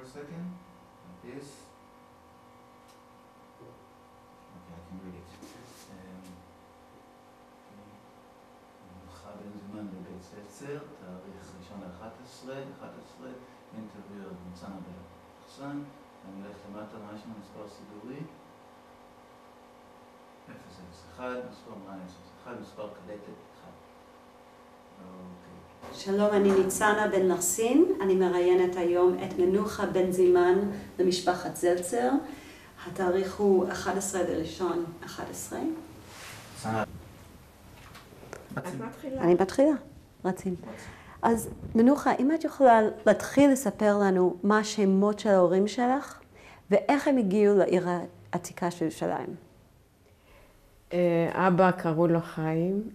second, like this. Okay, I can read it. מנוחה בן זמן בבית זלצר, תאריך 1/11, אינטרוויו ניצנה בלחסן, אני הולך למטה משהו, מספר סידורי, 001, מספר מעניין 1, מספר קלטת 1. שלום, אני ניצנה בן נחסין, אני מראיינת היום את מנוחה בן זימן למשפחת זלצר. התאריך הוא 11/1/11. אני מתחילה, רצים. אז מנוחה, אם את יכולה להתחיל לספר לנו מה השמות של ההורים שלך, ואיך הם הגיעו לעיר העתיקה של ירושלים. אבא קראו לו חיים,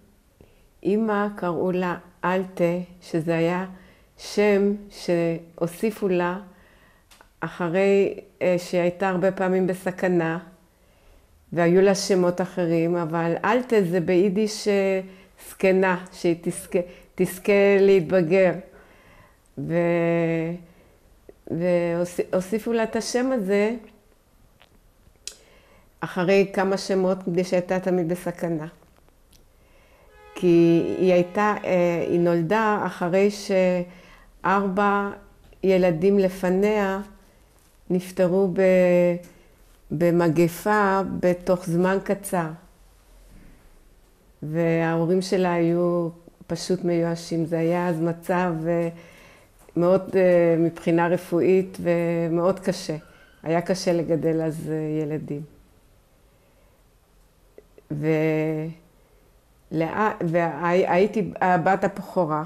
אמא קראו לה אלטה, שזה היה שם שהוסיפו לה אחרי שהייתה הרבה פעמים בסכנה, והיו לה שמות אחרים, אבל אלטה זה ביידיש זקנה, שהיא תזכה להתבגר. והוסיפו לה את השם הזה אחרי כמה שמות כדי שהייתה תמיד בסכנה. כי היא נולדה אחרי ש4 ילדים לפניה נפטרו במגפה בתוך זמן קצר. וההורים שלה היו פשוט מיואשים. זה היה אז מצב מאוד מבחינה רפואית ומאוד קשה. היה קשה לגדל אז ילדים. והייתי הבת הבכורה.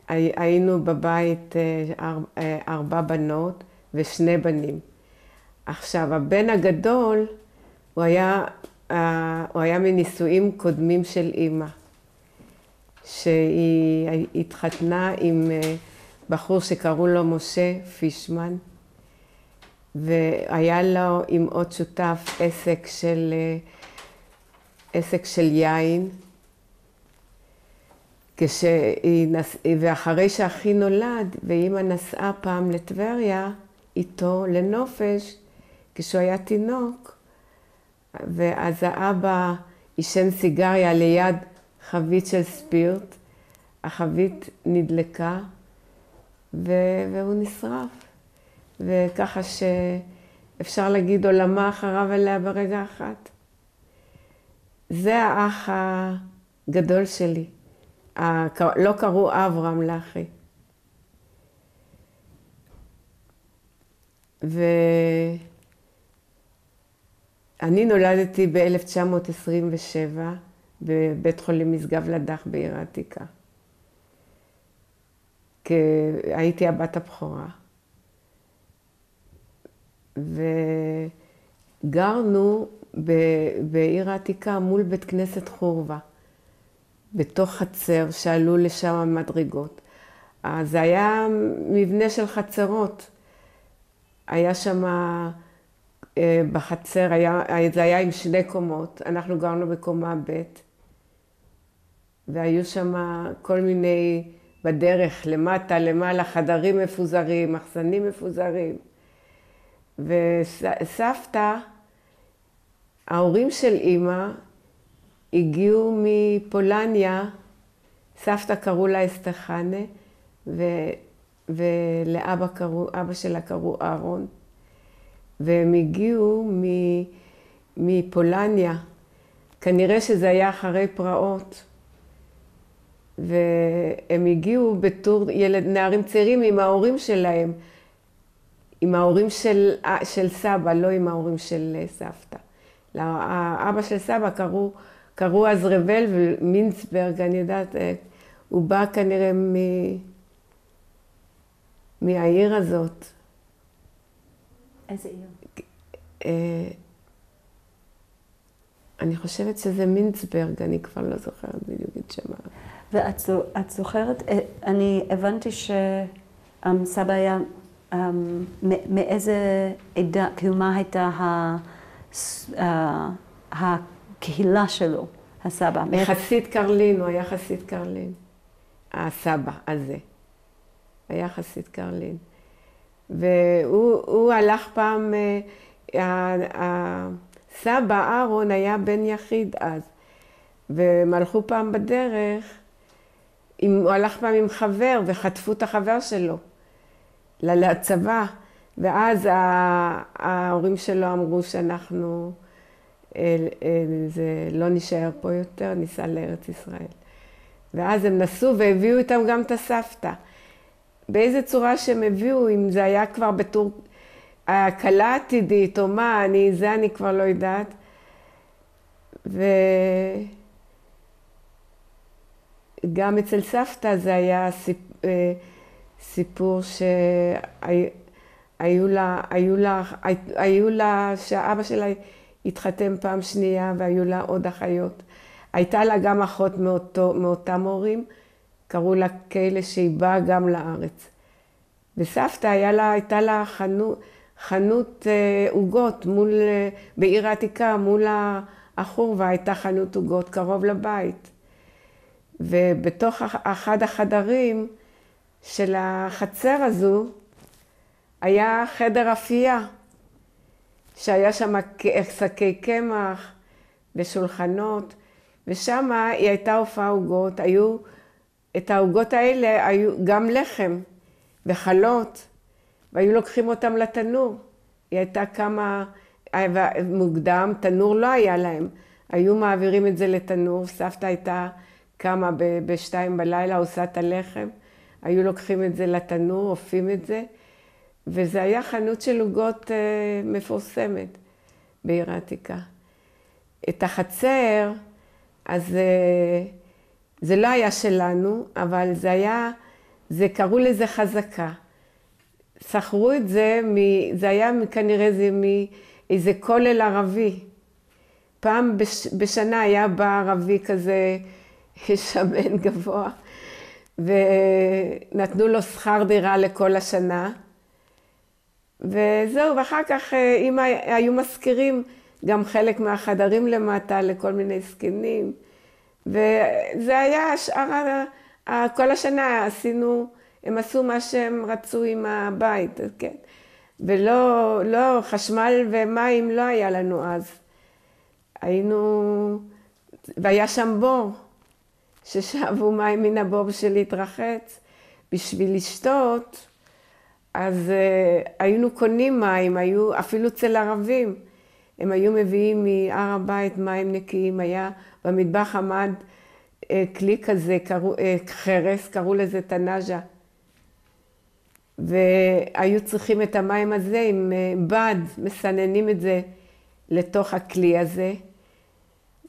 היינו בבית 4 בנות ו2 בנים. עכשיו, הבן הגדול, הוא היה מנישואים קודמים של אמא, שהיא התחתנה עם בחור שקראו לו משה פישמן, והיה לו עם עוד שותף עסק של יין, ואחרי שאחי נולד, ואמא נסעה פעם לטבריה איתו לנופש, כשהוא היה תינוק, ואז האבא עישן סיגריה ליד חבית של ספירט, החבית נדלקה והוא נשרף. וככה שאפשר להגיד עולמה אחריו אליה ברגע אחת. זה האח הגדול שלי. לא קראו אברהם לאחי. אני נולדתי ב-1927 בבית חולים משגב לדח בעיר העתיקה. הייתי הבת הבכורה. וגרנו בעיר העתיקה מול בית כנסת חורבה, בתוך חצר שעלו לשם מדרגות. זה היה מבנה של חצרות. היה שם בחצר, זה היה עם 2 קומות, אנחנו גרנו בקומה ב', והיו שם כל מיני בדרך, למטה, למעלה, חדרים מפוזרים, מחסנים מפוזרים. וסבתא, ההורים של אמא, הגיעו מפולניה, סבתא קראו לה אסתחנה, אבא שלה קראו אהרון, והם הגיעו מפולניה, כנראה שזה היה אחרי פרעות, והם הגיעו בתור נערים צעירים עם ההורים שלהם, עם ההורים של סבא, לא עם ההורים של סבתא. האבא של סבא קראו אז רבל ומינצברג, אני יודעת, הוא בא כנראה מהעיר הזאת. איזה עיר? אני חושבת שזה מינצברג, אני כבר לא זוכרת בדיוק את שמה. ואת זוכרת, אני הבנתי שסבא היה מאיזה עדה, כאילו מה הייתה הקהילה שלו, הסבא? חסיד קרלין, הוא היה חסיד קרלין, הסבא הזה. היה חסיד קרלין. והוא הלך פעם, הסבא אהרון היה בן יחיד אז, והם הלכו פעם בדרך, הוא הלך פעם עם חבר וחטפו את החבר שלו לצבא, ואז ההורים שלו אמרו שאנחנו לא נשאר פה יותר, ניסע לארץ ישראל. ואז הם נסעו והביאו איתם גם את הסבתא. באיזה צורה שהם הביאו, אם זה היה כבר בתור הקלה עתידית או מה, זה אני כבר לא יודעת. וגם אצל סבתא זה היה סיפור שהיו לה, שאבא שלה התחתן פעם שנייה והיו לה עוד אחיות. הייתה לה גם אחות מאותם הורים, קראו לה כאלה שהיא באה גם לארץ. וסבתא הייתה לה חנות עוגות בעיר העתיקה, מול החורבה הייתה חנות עוגות קרוב לבית. ובתוך אחד החדרים של החצר הזו היה חדר אפייה, שהיה שם שקי קמח ושולחנות, ושם היא הייתה הופעה עוגות, את העוגות האלה היו גם לחם וחלות, והיו לוקחים אותם לתנור. היא הייתה כמה מוקדם, תנור לא היה להם, היו מעבירים את זה לתנור, סבתא הייתה קמה ב2 בלילה, עושה את הלחם, היו לוקחים את זה לתנור, אופים את זה, וזה היה חנות של עוגות מפורסמת בעיר העתיקה. את החצר, אז זה לא היה שלנו, אבל קראו לזה חזקה. שכרו את זה, זה היה כנראה מאיזה כולל ערבי. פעם בשנה היה בא ערבי כזה שמן גבוה, ונתנו לו שכר דירה לכל השנה. וזהו, ואחר כך אם היו מזכירים גם חלק מהחדרים למטה לכל מיני זקנים. וזה היה כל השנה הם עשו מה שהם רצו עם הבית, כן. ולא, חשמל ומים לא היה לנו אז. והיה שם בור, ששאבו מים מן הבור בשביל להתרחץ, בשביל לשתות. אז היינו קונים מים, אפילו אצל ערבים. הם היו מביאים מהר הבית מים נקיים, היה במטבח עמד כלי כזה, חרס, קראו לזה תנאז'ה. והיו צריכים את המים הזה עם בד, מסננים את זה לתוך הכלי הזה.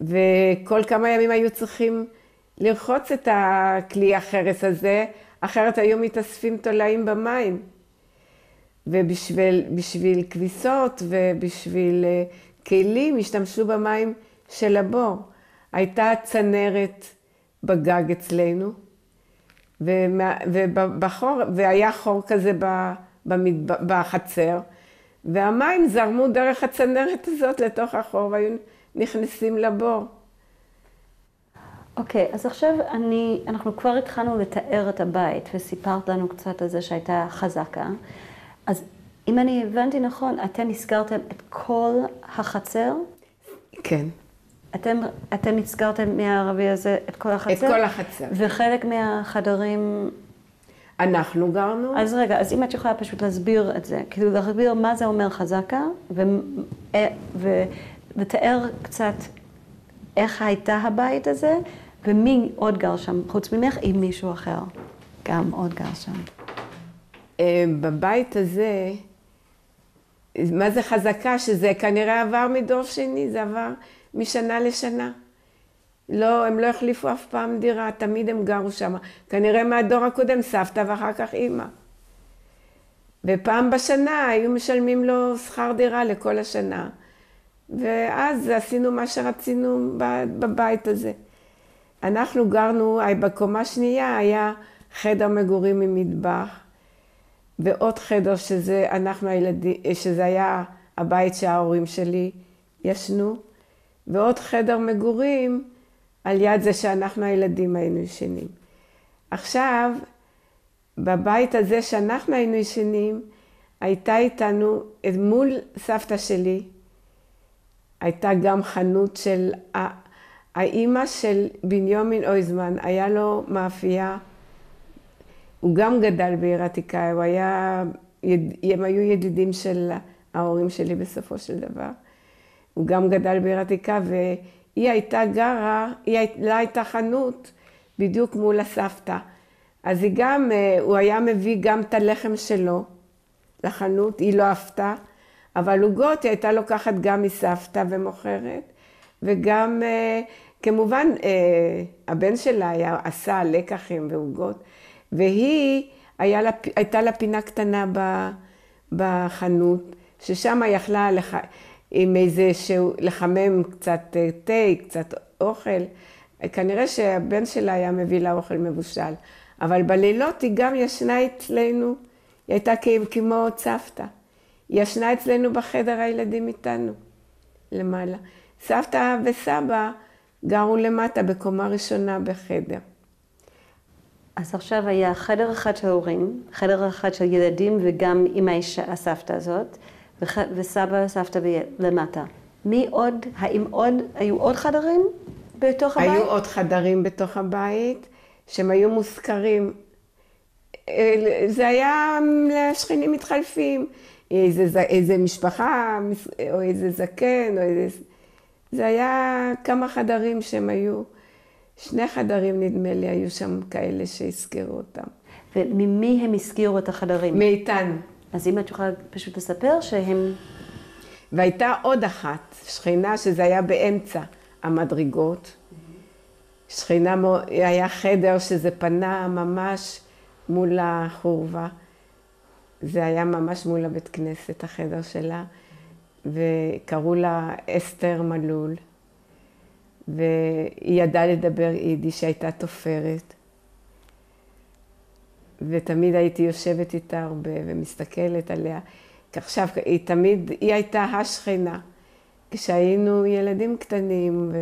וכל כמה ימים היו צריכים לרחוץ את הכלי החרס הזה, אחרת היו מתאספים תולעים במים. ובשביל כביסות ובשביל כלים השתמשו במים של הבור. הייתה צנרת בגג אצלנו, והיה חור כזה בחצר, והמים זרמו דרך הצנרת הזאת לתוך החור, והיו נכנסים לבור. אוקיי, אז עכשיו אנחנו כבר התחלנו לתאר את הבית, וסיפרת לנו קצת על זה שהייתה חזקה. אז אם אני הבנתי נכון, אתם הזכרתם את כל החצר? כן. אתם הזכרתם מהערבי הזה את כל החצר? את כל החצר. וחלק מהחדרים... אנחנו גרנו. אז רגע, אז אם את יכולה פשוט להסביר את זה, כאילו להסביר מה זה אומר חזקה, ולתאר קצת איך הייתה הבית הזה, ומי עוד גר שם, חוץ ממך, עם מישהו אחר, גם עוד גר שם. בבית הזה, מה זה חזקה? שזה כנראה עבר מדור שני, זה עבר משנה לשנה. לא, הם לא החליפו אף פעם דירה, תמיד הם גרו שם. כנראה מהדור הקודם סבתא ואחר כך אימא. ופעם בשנה היו משלמים לו שכר דירה לכל השנה. ואז עשינו מה שרצינו בבית הזה. אנחנו גרנו, בקומה שנייה היה חדר מגורים עם מטבח, ועוד חדר שזה היה הבית שההורים שלי ישנו, ועוד חדר מגורים על יד זה שאנחנו הילדים היינו ישנים. עכשיו, בבית הזה שאנחנו היינו ישנים, הייתה איתנו, מול סבתא שלי, הייתה גם חנות של האימא של בנימין אויזמן, היה לו מאפייה, הוא גם גדל בעיר העתיקה, הם היו ידידים של ההורים שלי בסופו של דבר. הוא גם גדל בעיר העתיקה, והיא הייתה גרה, לה הייתה חנות בדיוק מול הסבתא. אז היא גם, הוא היה מביא גם את הלחם שלו לחנות, היא לא אהבתה, אבל עוגות היא הייתה לוקחת גם מסבתא ומוכרת, וגם כמובן הבן שלה עשה לקחים ועוגות, והיא הייתה לה פינה קטנה בחנות, ששם היא יכלה עם איזה לחמם קצת תה, קצת אוכל. כנראה שהבן שלה היה מביא לה אוכל מבושל. אבל בלילות היא גם ישנה אצלנו, היא הייתה כמו סבתא. היא ישנה אצלנו בחדר הילדים איתנו, למעלה. סבתא וסבא גרו למטה בקומה ראשונה בחדר. אז עכשיו היה חדר אחד של הורים, חדר אחד של ילדים וגם עם הסבתא הזאת, וסבא וסבתא למטה. מי עוד, היו עוד חדרים בתוך הבית? היו עוד חדרים בתוך הבית, שהם היו מוזכרים. זה היה לשכנים מתחלפים, איזה משפחה, או איזה זקן, או איזה... זה היה כמה חדרים שהם היו, 2 חדרים נדמה לי, היו שם כאלה שהזכירו אותם. וממי הם הזכירו את החדרים? מאיתנו. אז אם את יכולה פשוט לספר שהם... והייתה עוד אחת, שכינה שזה היה באמצע המדרגות. שכינה, היה חדר שזה פנה ממש מול החורבה. זה היה ממש מול הבית כנסת, החדר שלה. וקראו לה אסתר מלול. והיא ידעה לדבר יידיש, שהייתה תופרת. ותמיד הייתי יושבת איתה הרבה ומסתכלת עליה. עכשיו, היא הייתה השכינה. כשהיינו ילדים קטנים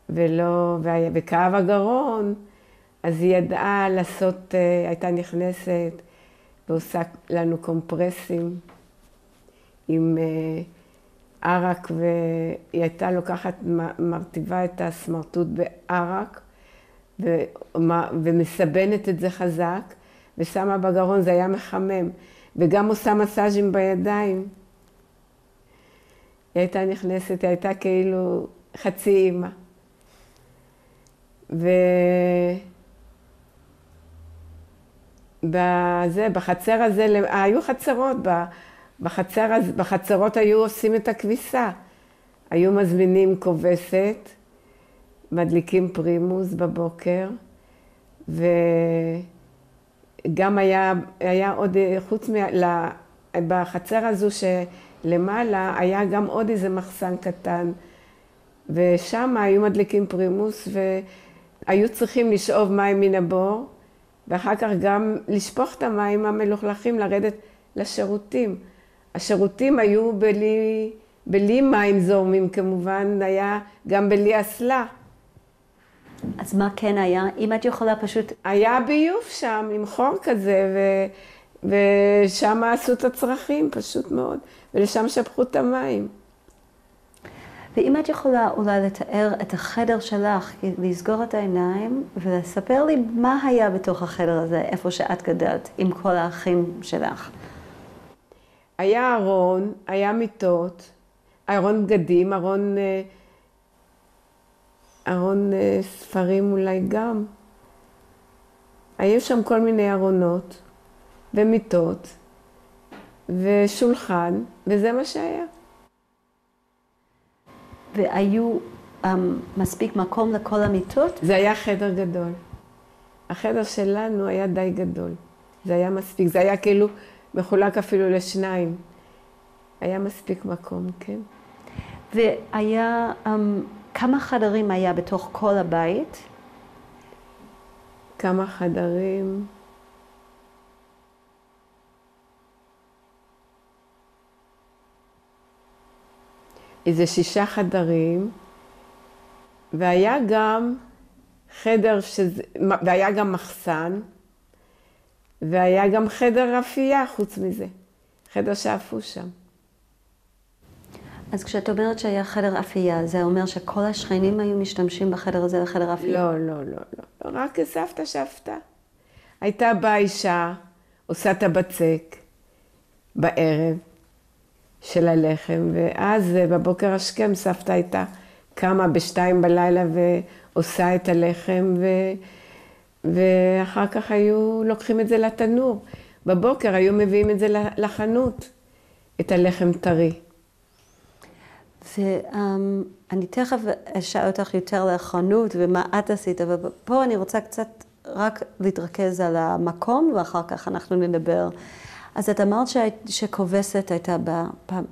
וכאב הגרון, אז היא ידעה לעשות, הייתה נכנסת ועושה לנו קומפרסים עם ערק, והיא הייתה לוקחת, מרטיבה את הסמרטוט בערק, ומסבנת את זה חזק, ושמה בגרון, זה היה מחמם, וגם עושה מסאז'ים בידיים. היא הייתה נכנסת, היא הייתה כאילו חצי אימא. בחצר הזה, היו חצרות, בחצרות היו עושים את הכביסה. היו מזמינים כובסת, מדליקים פרימוס בבוקר, וגם היה עוד, חוץ בחצר הזו שלמעלה, היה גם עוד איזה מחסן קטן, ושם היו מדליקים פרימוס, והיו צריכים לשאוב מים מן הבור, ואחר כך גם לשפוך את המים המלוכלכים, לרדת לשירותים. השירותים היו בלי מים זורמים כמובן, היה גם בלי אסלה. אז מה כן היה? אם את יכולה פשוט... היה ביוב שם עם חור כזה, ושם עשו את הצרכים פשוט מאוד, ולשם שפכו את המים. ואם את יכולה אולי לתאר את החדר שלך, לסגור את העיניים ולספר לי מה היה בתוך החדר הזה, איפה שאת גדלת, עם כל האחים שלך. היה ארון, היה מיטות, ארון בגדים, ארון ספרים אולי גם. היו שם כל מיני ארונות ומיטות ושולחן, וזה מה שהיה. והיו מספיק מקום לכל המיטות? זה היה חדר גדול. החדר שלנו היה די גדול. זה היה מספיק, זה היה כאילו מחולק אפילו לשניים. היה מספיק מקום, כן. והיה, כמה חדרים היה בתוך כל הבית? כמה חדרים? איזה 6 חדרים, והיה גם חדר, והיה גם מחסן, והיה גם חדר אפייה חוץ מזה, חדר שאפו שם. אז כשאת אומרת שהיה חדר אפייה, זה אומר שכל השכנים היו משתמשים בחדר הזה לחדר אפייה? לא, רק סבתא שאפתה. הייתה באה אישה, עושה את הבצק בערב של הלחם, ואז בבוקר השכם סבתא הייתה קמה ב2 בלילה ועושה את הלחם, ואחר כך היו לוקחים את זה לתנור. בבוקר היו מביאים את זה לחנות, את הלחם טרי. ואני תכף אשאל אותך יותר לחנות ומה את עשית, אבל פה אני רוצה קצת רק להתרכז על המקום, ואחר כך אנחנו נדבר. אז את אמרת שכובסת הייתה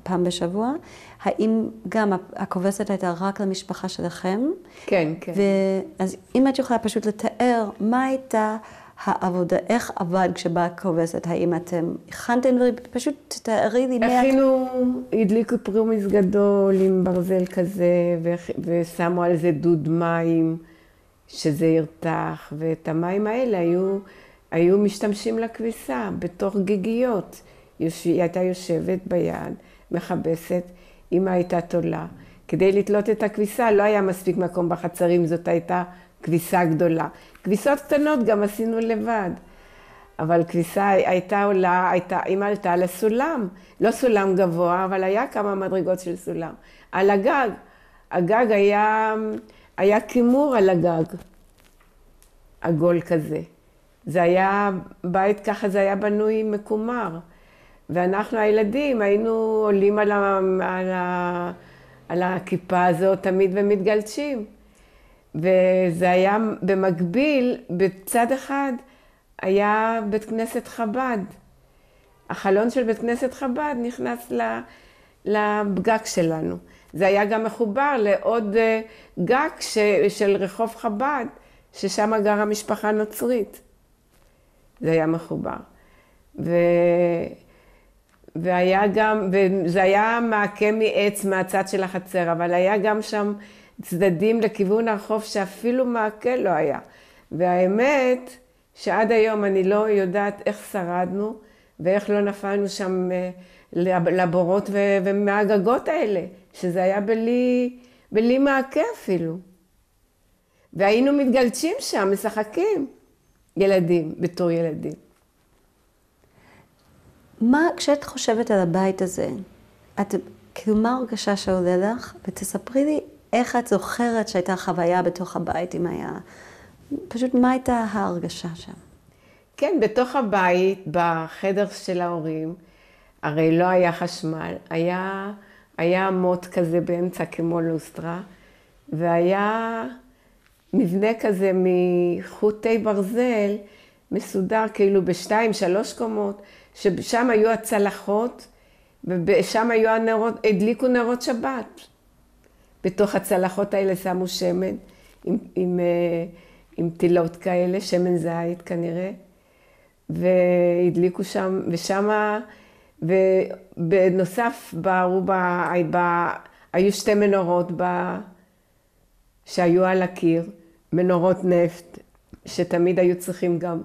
פעם בשבוע. האם גם הכובסת הייתה רק למשפחה שלכם? כן, כן. אז אם את יכולה פשוט לתאר מה הייתה העבודה, איך עבד כשבאה כובסת, האם אתם הכנתם דברים, פשוט תתארי לי הכינו, הדליקו פרימיס גדול עם ברזל כזה, ושמו על זה דוד מים, שזה ירתח, ואת המים האלה היו משתמשים לכביסה, בתוך גיגיות. היא הייתה יושבת ביד, מכבסת, אמא הייתה תולה. כדי לתלות את הכביסה לא היה מספיק מקום בחצרים, זאת הייתה כביסה גדולה. כביסות קטנות גם עשינו לבד. אבל כביסה הייתה עולה, אמא עלתה לסולם, לא סולם גבוה, אבל היה כמה מדרגות של סולם. על הגג, הגג היה כימור על הגג, עגול כזה. זה היה בית ככה, זה היה בנוי מקומר. ואנחנו הילדים היינו עולים על הכיפה הזאת תמיד ומתגלשים. וזה היה במקביל, בצד אחד היה בית כנסת חב"ד. החלון של בית כנסת חב"ד נכנס לגג שלנו. זה היה גם מחובר לעוד גג של רחוב חב"ד, ששם גרה משפחה נוצרית. זה היה מחובר. והיה גם, וזה היה מעקה מעץ מהצד של החצר, אבל היה גם שם צדדים לכיוון הרחוב שאפילו מעקה לא היה. והאמת שעד היום אני לא יודעת איך שרדנו ואיך לא נפלנו שם לבורות ומהגגות האלה, שזה היה בלי מעקה אפילו. והיינו מתגלשים שם, משחקים, ילדים, בתור ילדים. כשאת חושבת על הבית הזה, כאילו מה הרגשה שעולה לך? ותספרי לי איך את זוכרת שהייתה חוויה בתוך הבית, אם היה... פשוט מה הייתה ההרגשה שם? כן, בתוך הבית, בחדר של ההורים, הרי לא היה חשמל, היה מוט כזה באמצע כמו לוסטרה, והיה מבנה כזה מחוטי ברזל, מסודר כאילו ב2-3 קומות, ששם היו הצלחות, ושם היו הדליקו נרות שבת. בתוך הצלחות האלה שמו שמן, עם תילות כאלה, שמן זית כנראה, והדליקו שם, ושם, ובנוסף היו 2 מנורות שהיו על הקיר, מנורות נפט, שתמיד היו צריכים גם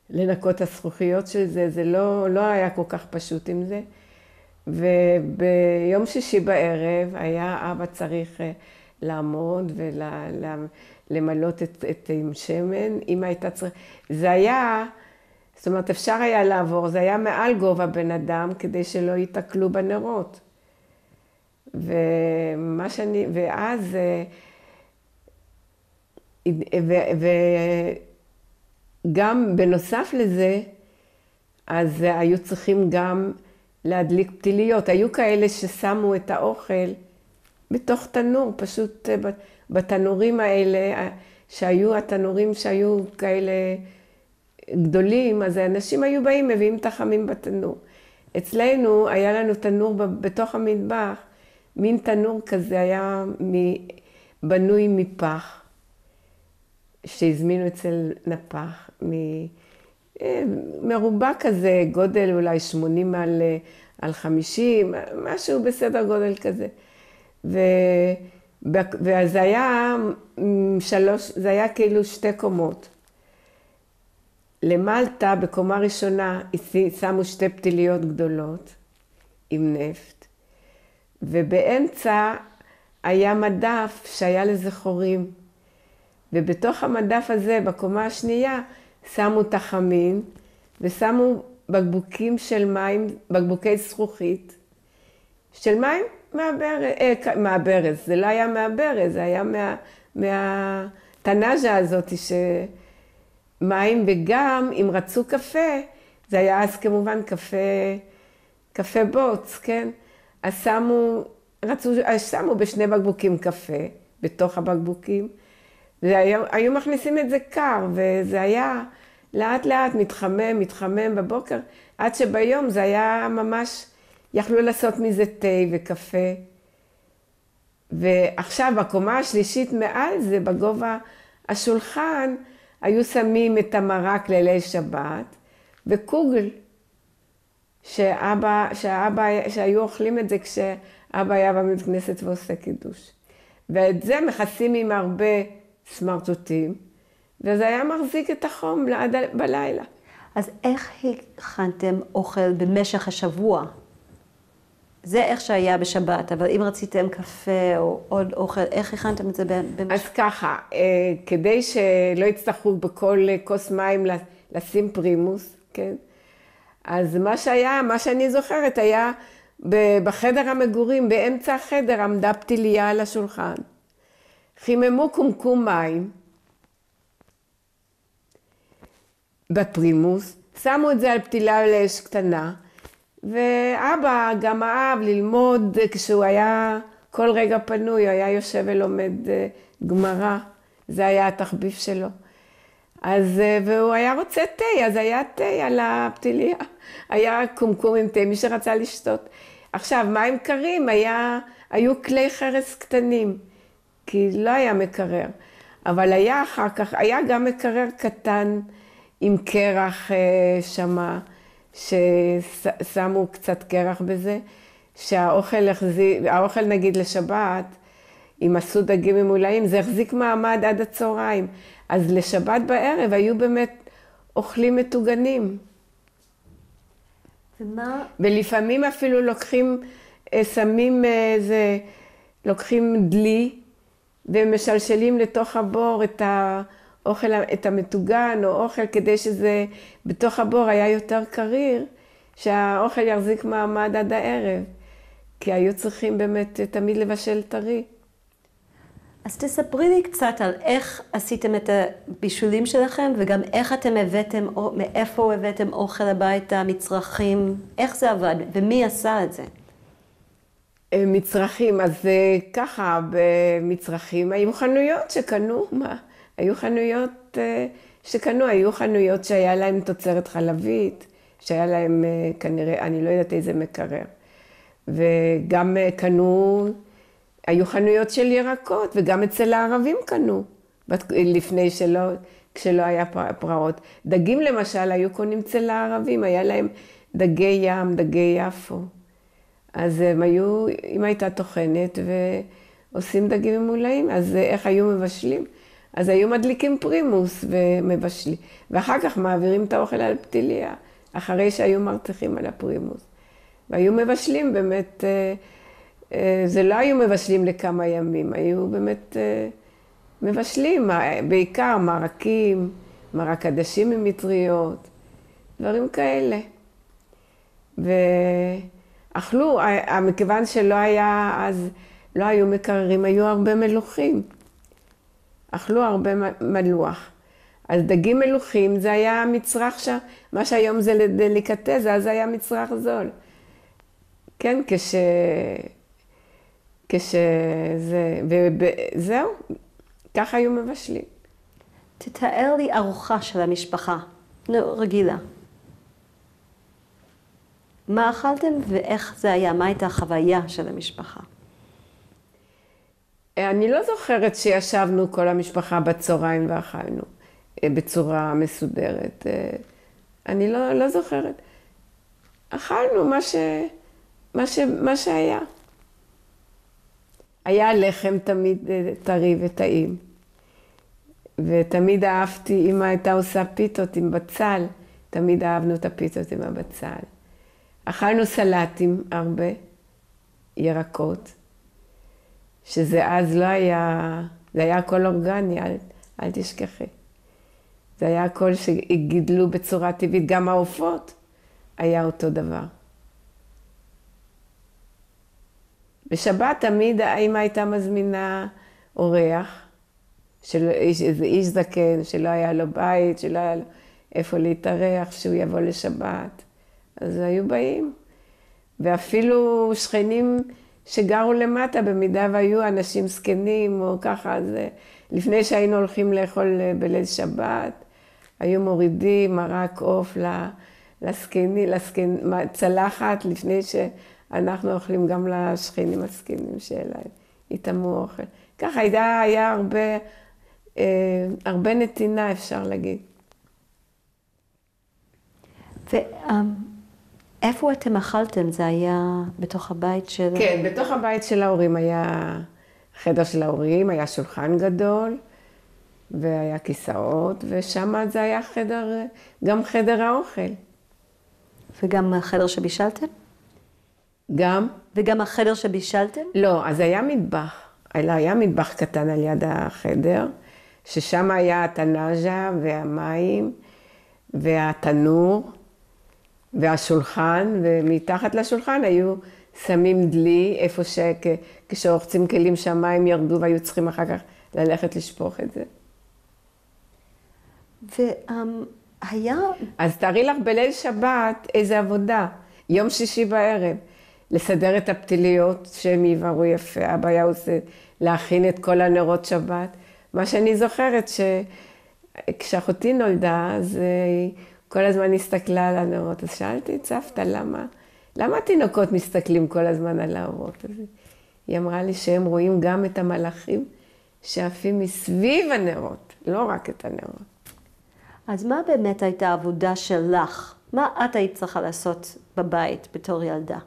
לנקות את הזכוכיות של זה, זה לא היה כל כך פשוט עם זה. וביום שישי בערב היה אבא צריך לעמוד ולמלות עם שמן, אמא הייתה צריך, זה היה, זאת אומרת אפשר היה לעבור, זה היה מעל גובה בן אדם כדי שלא ייתקלו בנרות. ואז, וגם בנוסף לזה, אז היו צריכים גם להדליק פתיליות. היו כאלה ששמו את האוכל בתוך תנור, פשוט בתנורים האלה, התנורים שהיו כאלה גדולים, אז האנשים היו באים, מביאים את החמים בתנור. אצלנו היה לנו תנור בתוך המטבח, מין תנור כזה היה בנוי מפח, שהזמינו אצל נפח, מרובע כזה, גודל אולי 80 על 50, משהו בסדר גודל כזה. וזה היה זה היה כאילו 2 קומות. למלטה, בקומה ראשונה, שמו 2 פתיליות גדולות עם נפט, ובאמצע היה מדף שהיה לזה חורים, ובתוך המדף הזה, בקומה השנייה, שמו תחמין, ושמו בקבוקים של מים, בקבוקי זכוכית, של מים מהברז, זה לא היה מהברז, זה היה מהתנאז'ה הזאת מים, וגם אם רצו קפה, זה היה אז כמובן קפה בוץ, כן? אז שמו ב2 בקבוקים קפה, בתוך הבקבוקים, והיו מכניסים את זה קר, וזה היה לאט לאט מתחמם בבוקר, עד שביום זה היה ממש, יכלו לעשות מזה תה וקפה. ועכשיו בקומה השלישית מעל זה, בגובה השולחן, היו שמים את המרק לילי שבת, וקוגל, שהיו אוכלים את זה כשאבא היה בבית כנסת ועושה קידוש. ואת זה מכסים עם הרבה סמרטוטים, וזה היה מחזיק את החום עד בלילה. אז איך הכנתם אוכל במשך השבוע? זה איך שהיה בשבת, אבל אם רציתם קפה או עוד אוכל, איך הכנתם את זה במשך? אז ככה, כדי שלא יצטרכו בכל כוס מים לשים פרימוס, כן? אז מה שאני זוכרת היה בחדר המגורים, באמצע החדר עמדה פתיליה על השולחן. חיממו קומקום מים בפרימוס, שמו את זה על פתילה לאש קטנה, ואבא גם אהב ללמוד כשהוא היה כל רגע פנוי, הוא היה יושב ולומד גמרא, זה היה התחביב שלו. אז, והוא היה רוצה תה, אז היה תה על הפתיליה, היה קומקום עם תה, מי שרצה לשתות. עכשיו, מים קרים, היו כלי חרס קטנים, כי לא היה מקרר, אבל היה אחר כך, היה גם מקרר קטן עם קרח שמה, ששמו קצת קרח בזה, שהאוכל נגיד לשבת, אם עשו דגים ממולאים, זה החזיק מעמד עד הצהריים. אז לשבת בערב היו באמת אוכלים מטוגנים. ומה? ולפעמים אפילו לוקחים דלי, ומשלשלים לתוך הבור את האוכל, את המטוגן או אוכל, כדי שזה בתוך הבור היה יותר קריר, שהאוכל יחזיק מעמד עד הערב. כי היו צריכים באמת תמיד לבשל טרי. אז תספרי לי קצת על איך עשיתם את הבישולים שלכם, וגם איך אתם הבאתם, מאיפה הבאתם אוכל הביתה, מצרכים, איך זה עבד, ומי עשה את זה? מצרכים, אז ככה, במצרכים היו חנויות שקנו, היו חנויות שקנו, היו חנויות שהיה להם תוצרת חלבית, שהיה להם כנראה, אני לא יודעת איזה מקרר. וגם קנו, היו חנויות של ירקות, וגם אצל הערבים קנו, לפני כשלא היה פרעות. דגים למשל היו קונים אצל הערבים, היה להם דגי ים, דגי יפו. אז הם היו, אם הייתה טוחנת ועושים דגים ממולאים, אז איך היו מבשלים? אז היו מדליקים פרימוס ומבשלים. ואחר כך מעבירים את האוכל על פתיליה, אחרי שהיו מרתיחים על הפרימוס. והיו מבשלים באמת, זה לא היו מבשלים לכמה ימים, היו באמת מבשלים, בעיקר מרקים, מרק עדשים עם מטריות, דברים כאלה. ואכלו, מכיוון שלא היה אז, לא היו מקררים, היו הרבה מלוחים. אכלו הרבה מלוח. אז דגים מלוחים זה היה מצרך, מה שהיום זה דליקטזה, אז זה היה מצרך זול. כן, וזהו, ככה היו מבשלים. תתאר לי ארוחה של המשפחה, רגילה. מה אכלתם ואיך זה היה? מה הייתה החוויה של המשפחה? אני לא זוכרת שישבנו כל המשפחה בצהריים ואכלנו בצורה מסודרת. אני לא זוכרת. אכלנו מה שהיה. היה לחם תמיד טרי וטעים. ותמיד אהבתי, אמא הייתה עושה פיתות עם בצל, תמיד אהבנו את הפיתות עם הבצל. אכלנו סלטים הרבה, ירקות, שזה אז לא היה, זה היה הכל אורגני, אל תשכחי. זה היה הכל שגידלו בצורה טבעית, גם העופות היה אותו דבר. בשבת תמיד האמא הייתה מזמינה אורח, איזה איש זקן, שלא היה לו בית, שלא היה לו איפה להתארח, שהוא יבוא לשבת. אז היו באים. ואפילו שכנים שגרו למטה, במידה והיו אנשים זקנים או ככה, אז לפני שהיינו הולכים לאכול בליל שבת, היו מורידים מרק עוף צלחת, לפני שאנחנו אוכלים גם לשכנים הזקנים שלהם, יטעמו אוכל. ככה היה הרבה נתינה, אפשר להגיד. ואיפה אתם אכלתם? זה היה בתוך הבית של... כן, בתוך הבית של ההורים היה חדר של ההורים, היה שולחן גדול, והיה כיסאות, ושם זה היה חדר, גם חדר האוכל. וגם החדר שבישלתם? גם. וגם החדר שבישלתם? לא, אז היה מטבח. היה מטבח קטן על יד החדר, ששם היה התנאז'ה והמים והתנור והשולחן, ומתחת לשולחן היו שמים דלי, איפה כשרוחצים כלים שהמים ירדו והיו צריכים אחר כך ללכת לשפוך את זה. והיה... אז תארי לך בליל שבת איזה עבודה, יום שישי בערב, לסדר את הפתיליות שהם יבערו יפה, אבא היה עושה להכין את כל הנרות שבת. מה שאני זוכרת שכשאחותי נולדה, אז היא כל הזמן הסתכלה על הנרות, אז שאלתי את סבתא, למה התינוקות מסתכלים כל הזמן על האורות? אז היא אמרה לי שהם רואים גם את המלאכים שעפים מסביב הנרות, לא רק את הנרות. אז מה באמת הייתה העבודה שלך? מה את היית צריכה לעשות בבית בתור ילדה?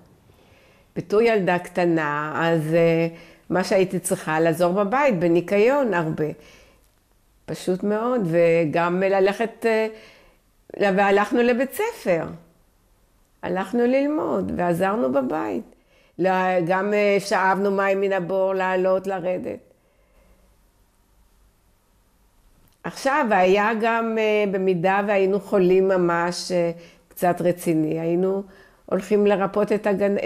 בתור ילדה קטנה, אז מה שהייתי צריכה לעזור בבית, בניקיון הרבה. פשוט מאוד, וגם ללכת, והלכנו לבית ספר. הלכנו ללמוד ועזרנו בבית. גם שאבנו מים מן הבור, לעלות, לרדת. עכשיו, היה גם במידה והיינו חולים ממש קצת רציני, היינו הולכים לרפות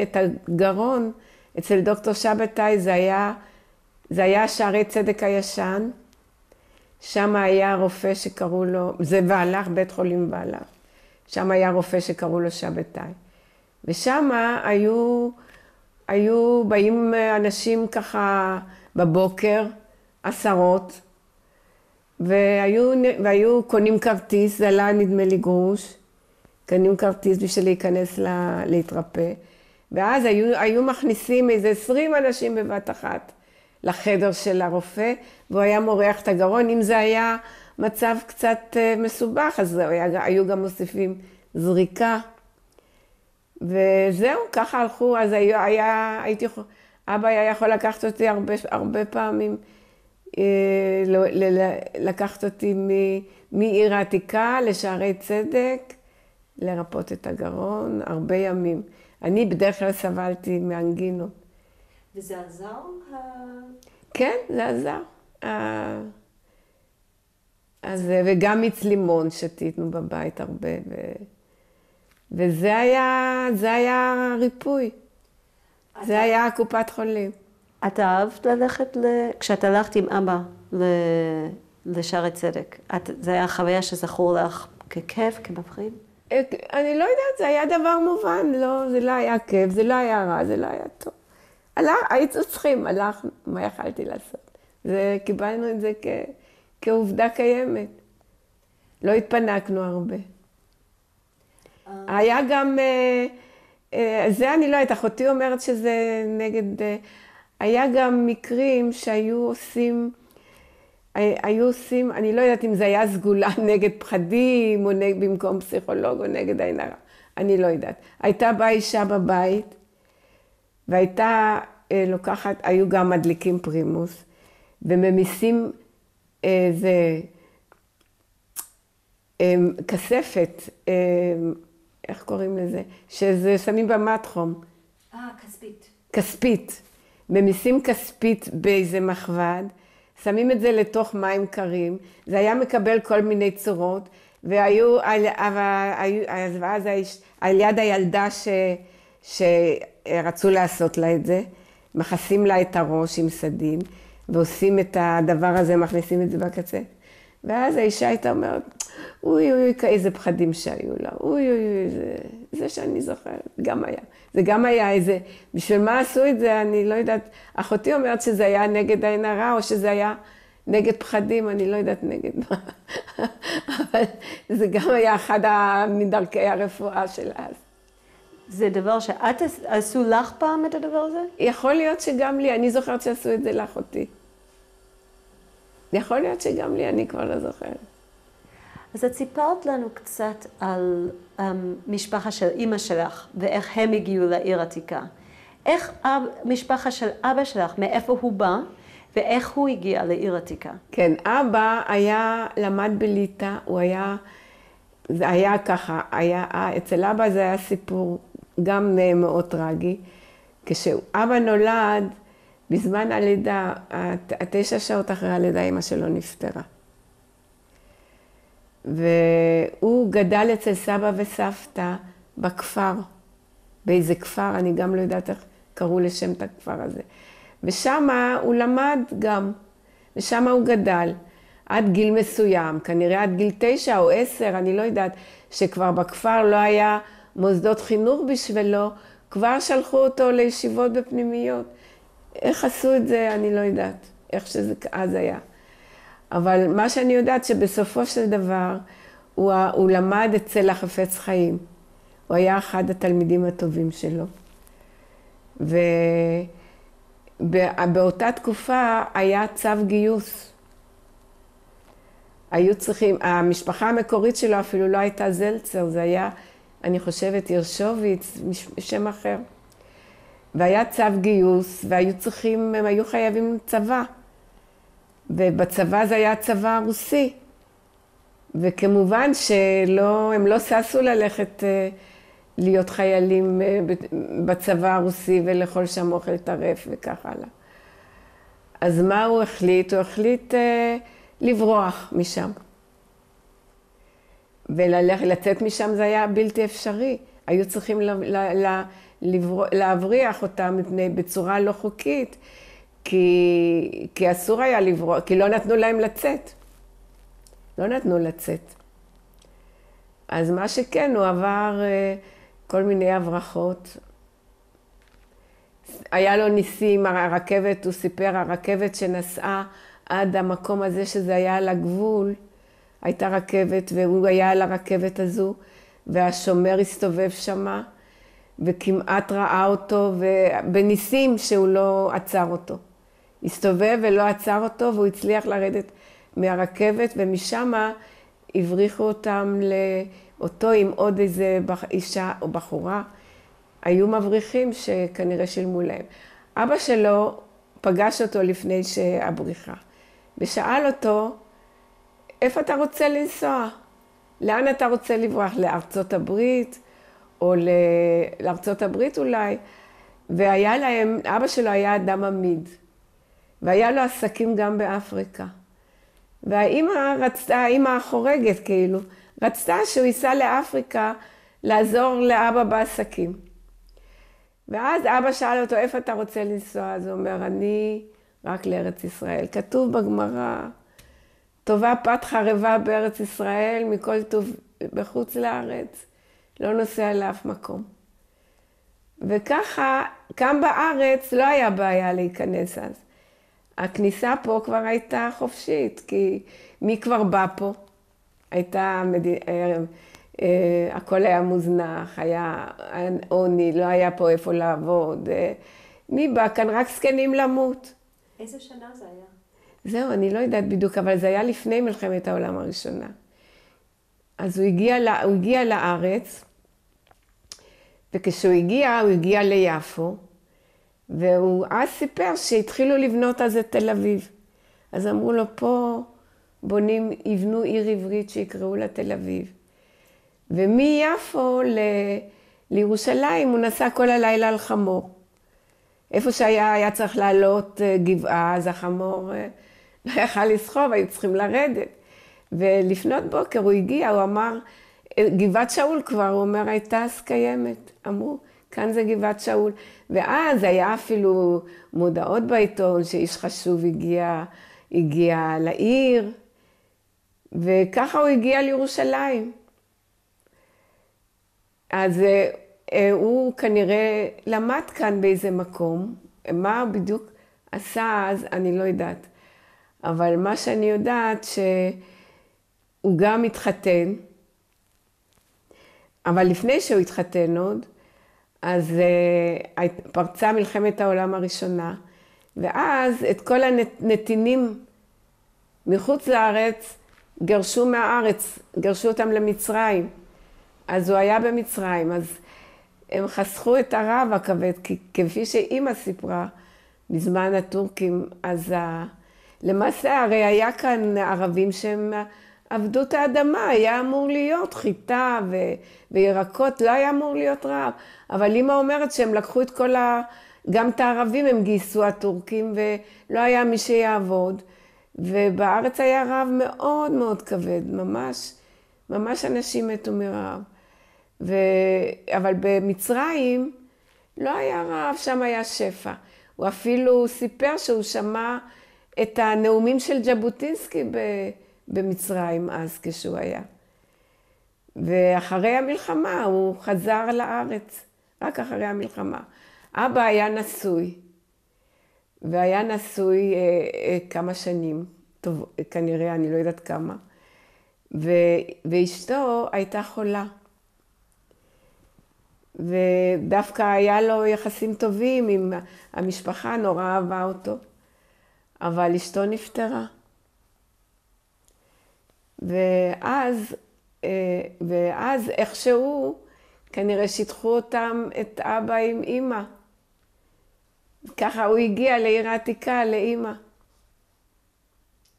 את הגרון. אצל דוקטור שבתאי זה היה שערי צדק הישן. שם היה רופא שקראו לו, זה והלך, בית חולים והלך. שם היה רופא שקראו לו שבתאי. ושם היו באים אנשים ככה בבוקר, עשרות, והיו קונים כרטיס, זה עלה נדמה לי גרוש, קונים כרטיס בשביל להיכנס להתרפא, ואז היו מכניסים איזה 20 אנשים בבת אחת לחדר של הרופא, והוא היה מורח את הגרון. אם זה היה מצב קצת מסובך, אז היו גם מוסיפים זריקה, וזהו, ככה הלכו. אז אבא היה יכול לקחת אותי הרבה פעמים, לקחת אותי מעיר העתיקה לשערי צדק, לרפות את הגרון, הרבה ימים. אני בדרך כלל סבלתי מאנגינות. וזה עזר? כן, זה עזר. וגם מיץ לימון שתיתנו בבית הרבה, וזה היה ריפוי. זה היה קופת חולים. את אהבת ללכת, כשאת הלכת עם אבא לשערי צדק, זה היה חוויה שזכור לך ככיף, כמפחיד? אני לא יודעת, זה היה דבר מובן, לא, זה לא היה כיף, זה לא היה רע, זה לא היה טוב. היינו צריכים, הלכנו, מה יכלתי לעשות? קיבלנו את זה כעובדה קיימת. לא התפנקנו הרבה. היה גם, זה אני לא יודעת, אחותי אומרת שזה נגד, היה גם מקרים שהיו עושים, אני לא יודעת אם זה היה סגולה נגד פחדים, או במקום פסיכולוג, או נגד עין הרע. אני לא יודעת. הייתה באה אישה בבית, והייתה לוקחת, היו גם מדליקים פרימוס, וממיסים איזה כספת, איך קוראים לזה? שזה שמים במטחום. כספית. כספית. ממיסים כספית באיזה מחבד, שמים את זה לתוך מים קרים, זה היה מקבל כל מיני צורות, והיו, ואז על יד הילדה שרצו לעשות לה את זה, מכסים לה את הראש עם סדין, ועושים את הדבר הזה, מכניסים את זה בקצה. ואז האישה הייתה אומרת, אוי אוי אוי, איזה פחדים שהיו לה, אוי אוי אוי, זה שאני זוכרת, גם היה. זה גם היה איזה, בשביל מה עשו את זה, אני לא יודעת, אחותי אומרת שזה היה נגד עין הרע, או שזה היה נגד פחדים, אני לא יודעת נגד מה. אבל זה גם היה אחד מדרכי הרפואה של אז. זה דבר שאת עשו לך פעם את הדבר הזה? יכול להיות שגם לי, אני זוכרת שעשו את זה לאחותי. יכול להיות שגם לי, אני כבר לא זוכרת. אז את סיפרת לנו קצת על משפחה של אמא שלך, ואיך הם הגיעו לעיר עתיקה. איך המשפחה של אבא שלך, מאיפה הוא בא, ואיך הוא הגיע לעיר עתיקה? כן, אבא למד בליטא, זה היה ככה, אצל אבא זה היה סיפור גם מאוד טרגי. כשאבא נולד, בזמן הלידה, 9 שעות אחרי הלידה, אמא שלו נפטרה. והוא גדל אצל סבא וסבתא בכפר, באיזה כפר, אני גם לא יודעת איך קראו לשם את הכפר הזה. ושם הוא למד גם, ושם הוא גדל, עד גיל מסוים, כנראה עד גיל 9 או 10, אני לא יודעת, שכבר בכפר לא היה מוסדות חינוך בשבילו, כבר שלחו אותו לישיבות בפנימיות. איך עשו את זה, אני לא יודעת, איך שזה אז היה. אבל מה שאני יודעת שבסופו של דבר, הוא למד אצל החפץ חיים. הוא היה אחד התלמידים הטובים שלו. ובאותה תקופה היה צו גיוס. היו צריכים, המשפחה המקורית שלו אפילו לא הייתה זלצר, זה היה, אני חושבת, ירשוביץ, שם אחר. והיה צו גיוס, הם היו חייבים צבא. ובצבא זה היה הצבא הרוסי. וכמובן שהם לא ששו ללכת להיות חיילים בצבא הרוסי ולאכול שם אוכל טרף וכך הלאה. אז מה הוא החליט? הוא החליט לברוח משם. ולצאת משם זה היה בלתי אפשרי. היו צריכים להבריח אותם בצורה לא חוקית, כי אסור היה לברוח, כי לא נתנו להם לצאת. לא נתנו לצאת. אז מה שכן, הוא עבר כל מיני הברחות. היה לו ניסים, הרכבת, הוא סיפר, הרכבת שנסעה עד המקום הזה שזה היה על הגבול, הייתה רכבת והוא היה על הרכבת הזו, והשומר הסתובב שמה, וכמעט ראה אותו, ובניסים שהוא לא עצר אותו. הסתובב ולא עצר אותו, והוא הצליח לרדת מהרכבת, ומשם הבריחו אותם לאותו עם עוד איזה אישה או בחורה. היו מבריחים שכנראה שילמו להם. אבא שלו פגש אותו לפני הבריחה, ושאל אותו, איפה אתה רוצה לנסוע? לאן אתה רוצה לברוח? לארצות הברית? או לארצות הברית אולי? והיה להם, אבא שלו היה אדם עמיד, והיה לו עסקים גם באפריקה. והאמא רצתה, האמא החורגת כאילו, רצתה שהוא ייסע לאפריקה לעזור לאבא בעסקים. ואז אבא שאל אותו, איפה אתה רוצה לנסוע? אז הוא אומר, אני רק לארץ ישראל. כתוב בגמרא, טובה פת חרבה בארץ ישראל, מכל טוב בחוץ לארץ, לא נוסע לאף מקום. וככה, גם בארץ לא היה בעיה להיכנס אז. הכניסה פה כבר הייתה חופשית, כי מי כבר בא פה? הכל היה מוזנח, היה עוני, לא היה פה איפה לעבוד. מי בא כאן? רק זקנים למות. איזה שנה זה היה? זהו, אני לא יודעת בדיוק, אבל זה היה לפני מלחמת העולם הראשונה. אז הוא הגיע לארץ, וכשהוא הגיע, הוא הגיע ליפו, והוא אז סיפר שהתחילו לבנות אז את תל אביב. אז אמרו לו, פה יבנו עיר עברית שיקראו לה תל אביב. ומיפו לירושלים הוא נסע כל הלילה על חמור. איפה היה צריך לעלות גבעה, אז החמור לא יכל לסחוב, היו צריכים לרדת. ולפנות בוקר הוא הגיע, הוא אמר, גבעת שאול כבר, הוא אומר, הייתה אז קיימת. אמרו, כאן זה גבעת שאול. ואז היה אפילו מודעות בעיתון שאיש חשוב הגיע לעיר, וככה הוא הגיע לירושלים. אז הוא כנראה למד כאן באיזה מקום, מה הוא בדיוק עשה אז, אני לא יודעת. אבל מה שאני יודעת שהוא גם התחתן, אבל לפני שהוא התחתן עוד, אז פרצה מלחמת העולם הראשונה, ואז את כל הנתינים מחוץ לארץ גרשו מהארץ, גרשו אותם למצרים. אז הוא היה במצרים, אז הם חסכו את הרעב הכבד, כפי שאמא סיפרה בזמן הטורקים, אז למעשה הרי היה כאן ערבים שהם עבדו את האדמה, היה אמור להיות חיטה וירקות, לא היה אמור להיות רעב. אבל אמא אומרת שהם לקחו את גם את הערבים הם גייסו הטורקים, ולא היה מי שיעבוד. ובארץ היה רעב מאוד מאוד כבד, ממש אנשים מתו מרעב. אבל במצרים לא היה רעב, שם היה שפע. הוא אפילו סיפר שהוא שמע את הנאומים של ז'בוטינסקי במצרים אז כשהוא היה. ואחרי המלחמה הוא חזר לארץ, רק אחרי המלחמה. אבא היה נשוי, והיה נשוי כמה שנים, טוב, כנראה, אני לא יודעת כמה. ואשתו הייתה חולה. ודווקא היה לו יחסים טובים עם המשפחה, נורא אהבה אותו. אבל אשתו נפטרה. ואז איכשהו, כנראה שיתחו אותם, את אבא עם אמא. ככה הוא הגיע לעיר העתיקה, לאמא.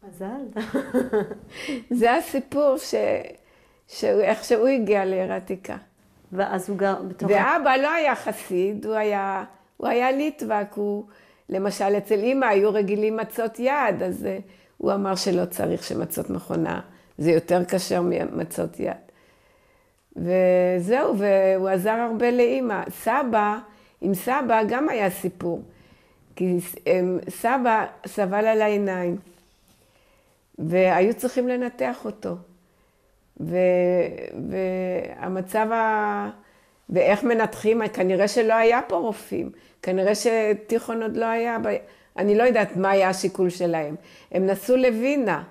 מזל. זה הסיפור שאיכשהו הגיע לעיר העתיקה. ואז הוא גר בתוך... ואבא לא היה חסיד, הוא היה ליטבק, למשל אצל אמא היו רגילים מצות יד, אז הוא אמר שלא צריך שמצות מכונה, זה יותר קשר ממצות יד. וזהו, והוא עזר הרבה לאמא. עם סבא גם היה סיפור, כי סבא סבל על העיניים, והיו צריכים לנתח אותו. והמצב ואיך מנתחים, כנראה שלא היה פה רופאים, כנראה שתיכון עוד לא היה, אני לא יודעת מה היה השיקול שלהם. הם נסעו לווינה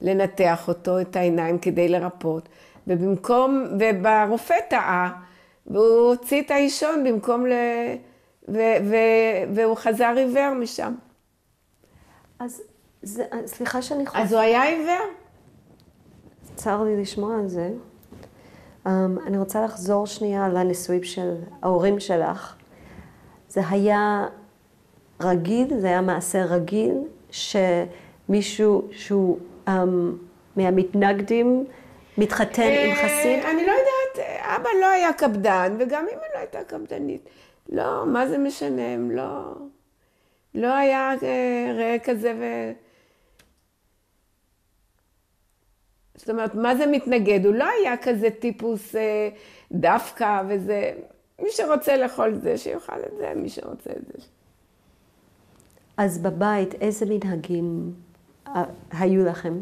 לנתח אותו, את העיניים, כדי לרפות, וברופא טעה, והוא הוציא את האישון במקום והוא חזר עיוור משם. אז סליחה שאני חושבת. אז הוא היה עיוור? צר לי לשמוע על זה. אני רוצה לחזור שנייה לנישואים של ההורים שלך. זה היה רגיל, זה היה מעשה רגיל, שמישהו שהוא מהמתנגדים מתחתן עם חסיד? אני לא יודעת, אבא לא היה קפדן, וגם אמא לא הייתה קפדנית. לא, מה זה משנה, הם לא היה ראה כזה זאת אומרת, מה זה מתנגד? הוא לא היה כזה טיפוס דווקא וזה. מי שרוצה לאכול זה, שיאכל את זה, מי שרוצה את זה. אז בבית, איזה מנהגים היו לכם?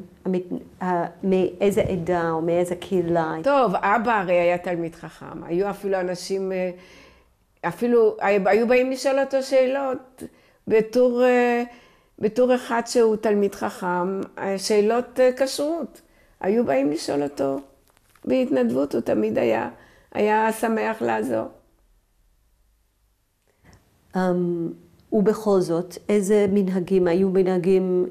מאיזה עדה או מאיזה קהילה? טוב, אבא הרי היה תלמיד חכם. היו אפילו אנשים, היו באים לשאול אותו שאלות בטור אחד שהוא תלמיד חכם, שאלות כשרות. היו באים לשאול אותו בהתנדבות, הוא תמיד היה שמח לעזור. ובכל זאת, איזה מנהגים, היו מנהגים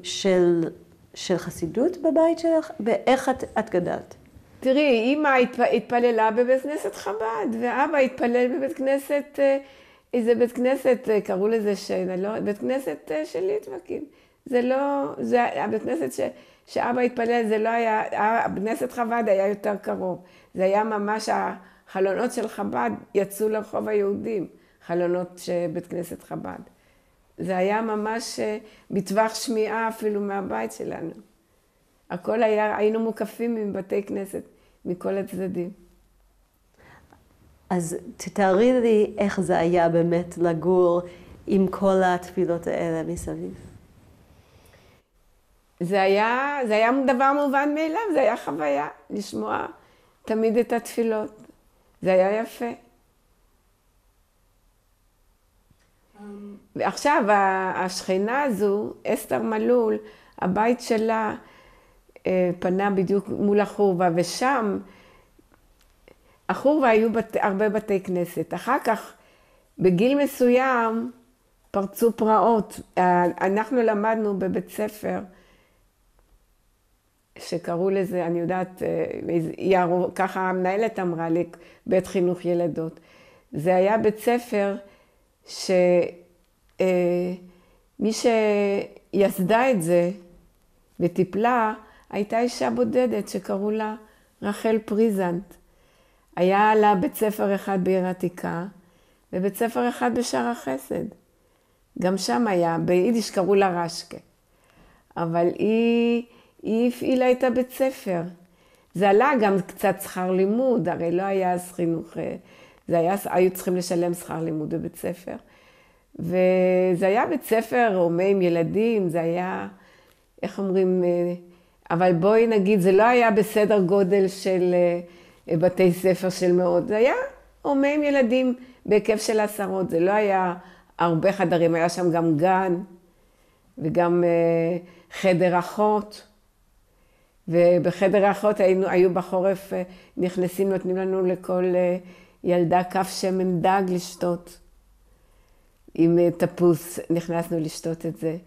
של חסידות בבית שלך? ואיך את גדלת? תראי, אמא התפללה בבית כנסת חב"ד, ואבא התפלל בבית כנסת, איזה בית כנסת, קראו לזה בית כנסת של ליטבקים. זה לא, זה הבית כנסת שאבא התפלל, זה לא היה, כנסת חב"ד היה יותר קרוב. זה היה ממש, החלונות של חב"ד יצאו לרחוב היהודים, חלונות של בית כנסת חב"ד. זה היה ממש בטווח שמיעה אפילו מהבית שלנו. הכל היה, היינו מוקפים מבתי כנסת, מכל הצדדים. אז תתארי לי איך זה היה באמת לגור עם כל התפילות האלה מסביב. זה היה דבר מובן מאליו, זה היה חוויה לשמוע תמיד את התפילות. זה היה יפה. ועכשיו השכנה הזו, אסתר מלול, הבית שלה פנה בדיוק מול החורבה, ושם החורבה היו הרבה בתי כנסת. אחר כך, בגיל מסוים, פרצו פרעות. אנחנו למדנו בבית ספר, שקראו לזה, אני יודעת, ככה המנהלת אמרה לי, בית חינוך ילדות. זה היה בית ספר שמי שיסדה את זה וטיפלה, הייתה אישה בודדת שקראו לה רחל פריזנט. היה לה בית ספר אחד בעיר העתיקה, ובית ספר אחד בשער החסד. גם שם היה, ביידיש קראו לה רשקה. אבל היא הפעילה את הבית ספר. זה עלה גם קצת שכר לימוד, הרי לא היה אז חינוך, היו צריכים לשלם שכר לימוד בבית ספר. וזה היה בית ספר הומה עם ילדים, זה היה, איך אומרים, אבל בואי נגיד, זה לא היה בסדר גודל של בתי ספר של מאות, זה היה הומה עם ילדים בהיקף של 10, זה לא היה הרבה חדרים, היה שם גם גן וגם חדר אחות. ובחדר האחות היו בחורף נכנסים, נותנים לנו לכל ילדה כף שמן דג לשתות. עם תפוס נכנסנו לשתות את זה.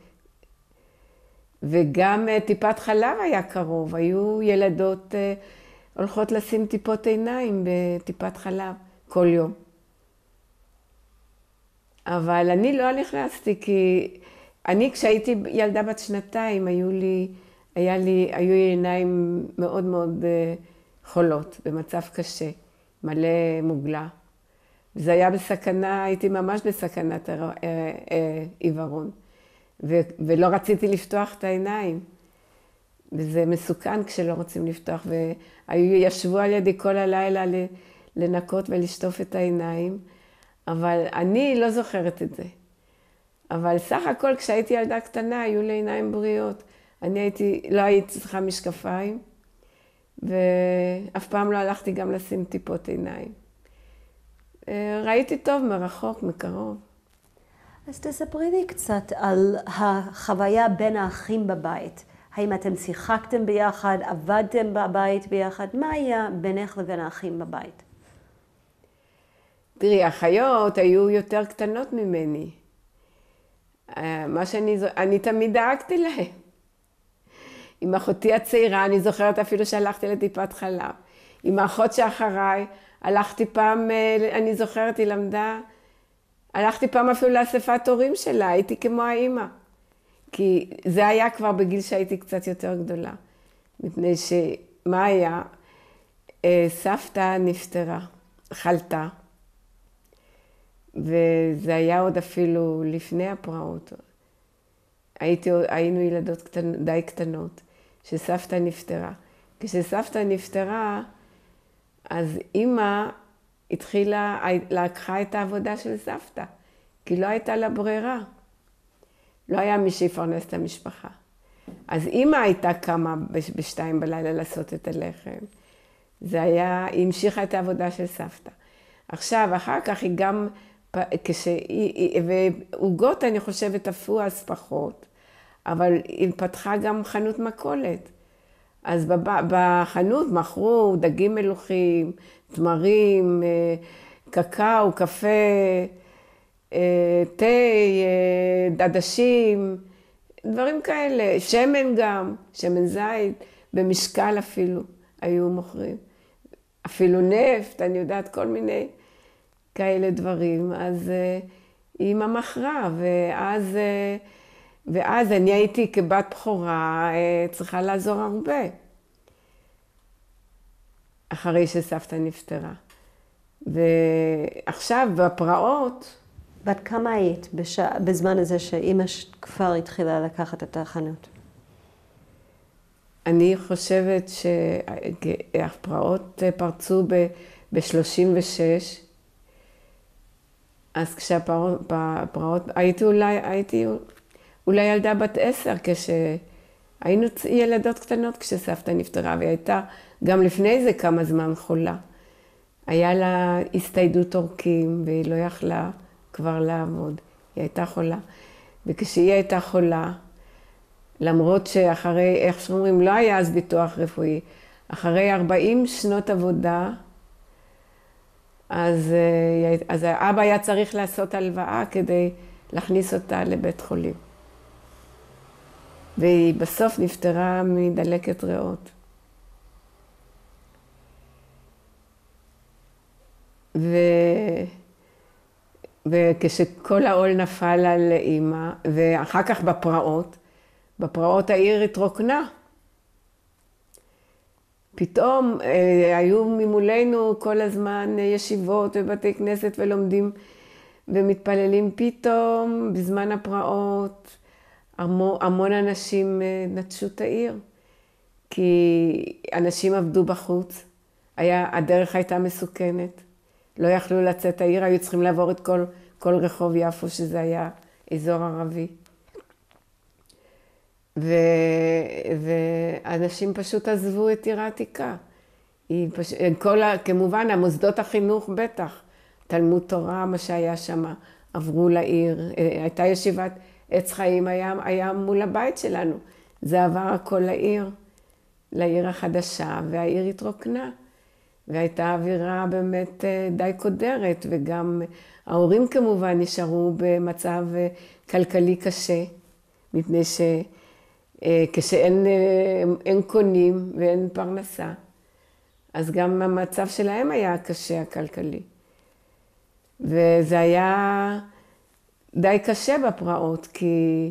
וגם טיפת חלב היה קרוב, היו ילדות הולכות לשים טיפות עיניים בטיפת חלב כל יום. אבל אני לא נכנסתי, כי אני כשהייתי ילדה בת 2, היו עיניים מאוד מאוד חולות, במצב קשה, מלא מוגלה. זה היה בסכנה, הייתי ממש בסכנת עיוורון. ולא רציתי לפתוח את העיניים. וזה מסוכן כשלא רוצים לפתוח. וישבו על ידי כל הלילה לנקות ולשטוף את העיניים. אבל אני לא זוכרת את זה. אבל סך הכל כשהייתי ילדה קטנה היו לי עיניים בריאות. לא הייתי צריכה משקפיים, ואף פעם לא הלכתי גם לשים טיפות עיניים. ראיתי טוב מרחוק, מקרוב. אז תספרי לי קצת על החוויה בין האחים בבית. האם אתם שיחקתם ביחד, עבדתם בבית ביחד? מה היה בינך לבין האחים בבית? תראי, האחיות היו יותר קטנות ממני. אני תמיד דאגתי להן. עם אחותי הצעירה, אני זוכרת אפילו שהלכתי לטיפת חלב. עם האחות שאחריי, הלכתי פעם, אני זוכרת, היא למדה, הלכתי פעם אפילו לאספת הורים שלה, הייתי כמו האמא. כי זה היה כבר בגיל שהייתי קצת יותר גדולה. מפני שמה היה? סבתא נפטרה, חלתה. וזה היה עוד אפילו לפני הפרעות. היינו ילדות די קטנות, שסבתא נפטרה. כשסבתא נפטרה, אז אמא לקחה את העבודה של סבתא, כי לא הייתה לה ברירה. לא היה מי שיפרנס את המשפחה. אז אמא הייתה קמה ב2 בלילה לעשות את הלחם. היא המשיכה את העבודה של סבתא. עכשיו, אחר כך היא גם, ועוגות אני חושבת אפו אז פחות, אבל היא פתחה גם חנות מכולת. אז בחנות מכרו דגים מלוחים, תמרים, קקאו, קפה, תה, דדשים, דברים כאלה. שמן גם, שמן זית, במשקל אפילו היו מוכרים. אפילו נפט, אני יודעת, כל מיני כאלה דברים. אז אמא מכרה, ואז ואז אני הייתי כבת בכורה צריכה לעזור הרבה. אחרי שסבתא נפטרה. ועכשיו בפרעות... בת כמה היית בזמן הזה שאמא כבר התחילה לקחת את החנות? אני חושבת שהפרעות פרצו ב-36. אז כשהפרעות, הייתי אולי ילדה בת 10, כשהיינו ילדות קטנות כשסבתא נפטרה, והיא הייתה גם לפני זה כמה זמן חולה. היה לה הסתיידות עורקים, והיא לא יכלה כבר לעבוד. היא הייתה חולה. וכשהיא הייתה חולה, למרות שאחרי, איך שאומרים, לא היה אז ביטוח רפואי, אחרי 40 שנות עבודה, אז האבא היה צריך לעשות הלוואה כדי להכניס אותה לבית חולים. והיא בסוף נפטרה מדלקת ריאות. וכשכל העול נפל על אמא, ואחר כך בפרעות העיר התרוקנה. פתאום היו ממולנו כל הזמן ישיבות ובתי כנסת ולומדים ומתפללים. פתאום בזמן הפרעות המון אנשים נטשו את העיר, כי אנשים עבדו בחוץ, הדרך הייתה מסוכנת, לא יכלו לצאת העיר, היו צריכים לעבור את כל רחוב יפו, שזה היה אזור ערבי. ואנשים פשוט עזבו את עיר העתיקה. כמובן, המוסדות החינוך בטח, תלמוד תורה, מה שהיה שם, עברו לעיר. הייתה ישיבת עץ חיים, היה מול הבית שלנו. זה עבר הכל לעיר החדשה, והעיר התרוקנה. והייתה אווירה באמת די קודרת, וגם ההורים כמובן נשארו במצב כלכלי קשה, מפני כשאין קונים ואין פרנסה, אז גם המצב שלהם היה קשה הכלכלי. וזה היה די קשה בפרעות, כי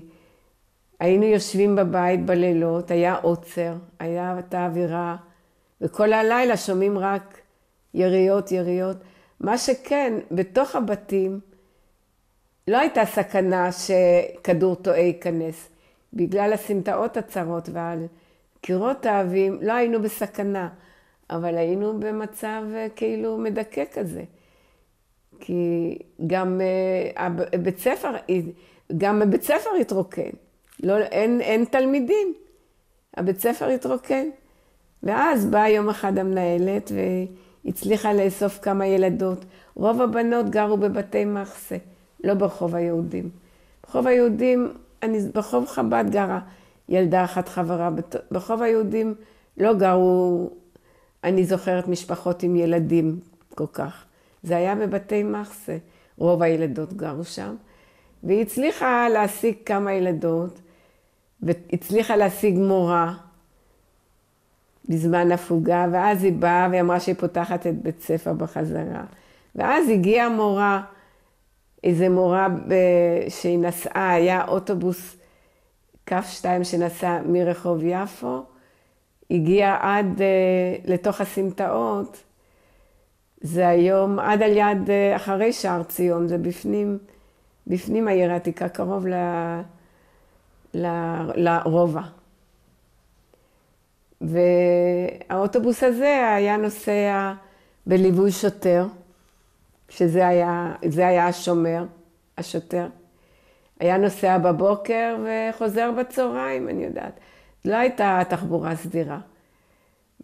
היינו יושבים בבית בלילות, היה עוצר, היה את האווירה, וכל הלילה שומעים רק יריות. מה שכן, בתוך הבתים לא הייתה סכנה שכדור טועה ייכנס. בגלל הסמטאות הצרות ועל קירות העבים, לא היינו בסכנה, אבל היינו במצב כאילו מדכא כזה. כי גם בית ספר התרוקן. אין תלמידים. הבית ספר התרוקן. ואז באה יום אחד המנהלת והצליחה לאסוף כמה ילדות. רוב הבנות גרו בבתי מחסה, לא ברחוב היהודים. ברחוב היהודים, ברחוב חב"ד גרה ילדה אחת חברה. ברחוב היהודים לא גרו, אני זוכרת, משפחות עם ילדים כל כך. זה היה בבתי מחסה, רוב הילדות גרו שם. והיא הצליחה להשיג כמה ילדות, והצליחה להשיג מורה בזמן הפוגה, ואז היא באה ואמרה שהיא פותחת את בית ספר בחזרה. ואז הגיעה מורה, איזו מורה שהיא נסעה, היה אוטובוס קו 2 שנסע מרחוב יפו, הגיע עד לתוך הסמטאות, זה היום עד על יד אחרי שער ציון, זה בפנים העיר העתיקה, קרוב לרובע. והאוטובוס הזה היה נוסע בליווי שוטר, שזה היה השוטר. היה נוסע בבוקר וחוזר בצהריים, אני יודעת. לא הייתה תחבורה סדירה.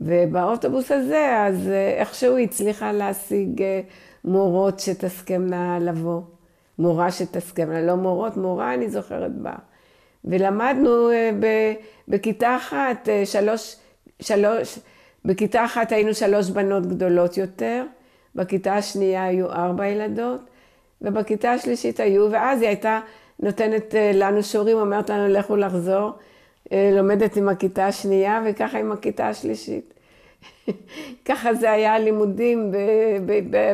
ובאוטובוס הזה, אז איכשהו הצליחה להשיג מורות שתסכמנה לבוא. מורה שתסכמנה, לא מורות, מורה אני זוכרת בה. ולמדנו בכיתה אחת, בכיתה אחת היינו 3 בנות גדולות יותר, בכיתה השנייה היו 4 ילדות, ובכיתה השלישית היו, ואז היא הייתה נותנת לנו שיעורים, אומרת לנו לכו לחזור, לומדת עם הכיתה השנייה, וככה עם הכיתה השלישית. ככה זה היה לימודים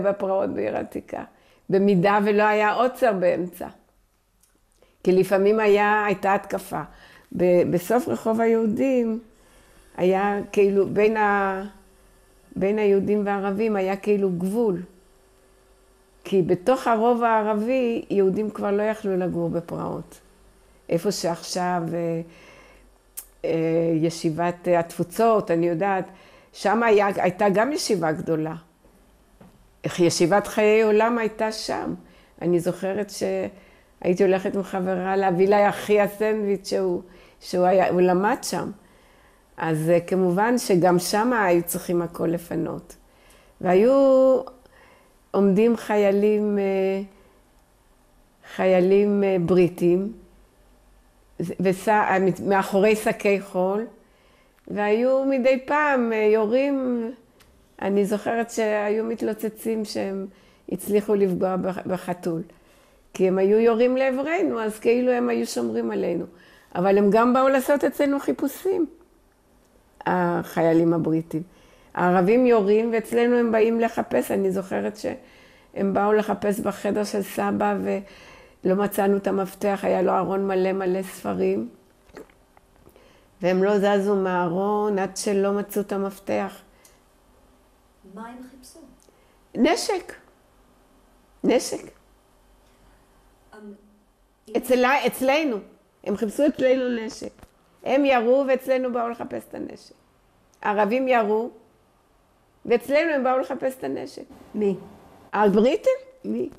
בפרעות בעיר העתיקה, במידה ולא היה עוצר באמצע. כי לפעמים הייתה התקפה. בסוף רחוב היהודים היה כאילו, בין היהודים והערבים היה כאילו גבול. כי בתוך הרוב הערבי, יהודים כבר לא יכלו לגור בפרעות. איפה שעכשיו ישיבת התפוצות, אני יודעת, שם הייתה גם ישיבה גדולה. ישיבת חיי עולם הייתה שם. אני זוכרת שהייתי הולכת עם חברה להביא לה אחי הסנדוויץ' שהוא למד שם. אז כמובן שגם שם היו צריכים הכל לפנות. והיו עומדים חיילים בריטים, מאחורי שקי חול, והיו מדי פעם יורים, אני זוכרת שהיו מתלוצצים שהם הצליחו לפגוע בחתול. כי הם היו יורים לעברנו, אז כאילו הם היו שומרים עלינו. אבל הם גם באו לעשות אצלנו חיפושים, החיילים הבריטים. הערבים יורים ואצלנו הם באים לחפש, אני זוכרת שהם באו לחפש בחדר של סבא ולא מצאנו את המפתח, היה לו ארון מלא ספרים. והם לא זזו מהארון עד שלא מצאו את המפתח. מה הם חיפשו? נשק. אצלנו. הם חיפשו אצלנו נשק. הם ירו ואצלנו באו לחפש את הנשק. הערבים ירו ואצלנו הם באו לחפש את הנשק. מי? הבריטים? מי?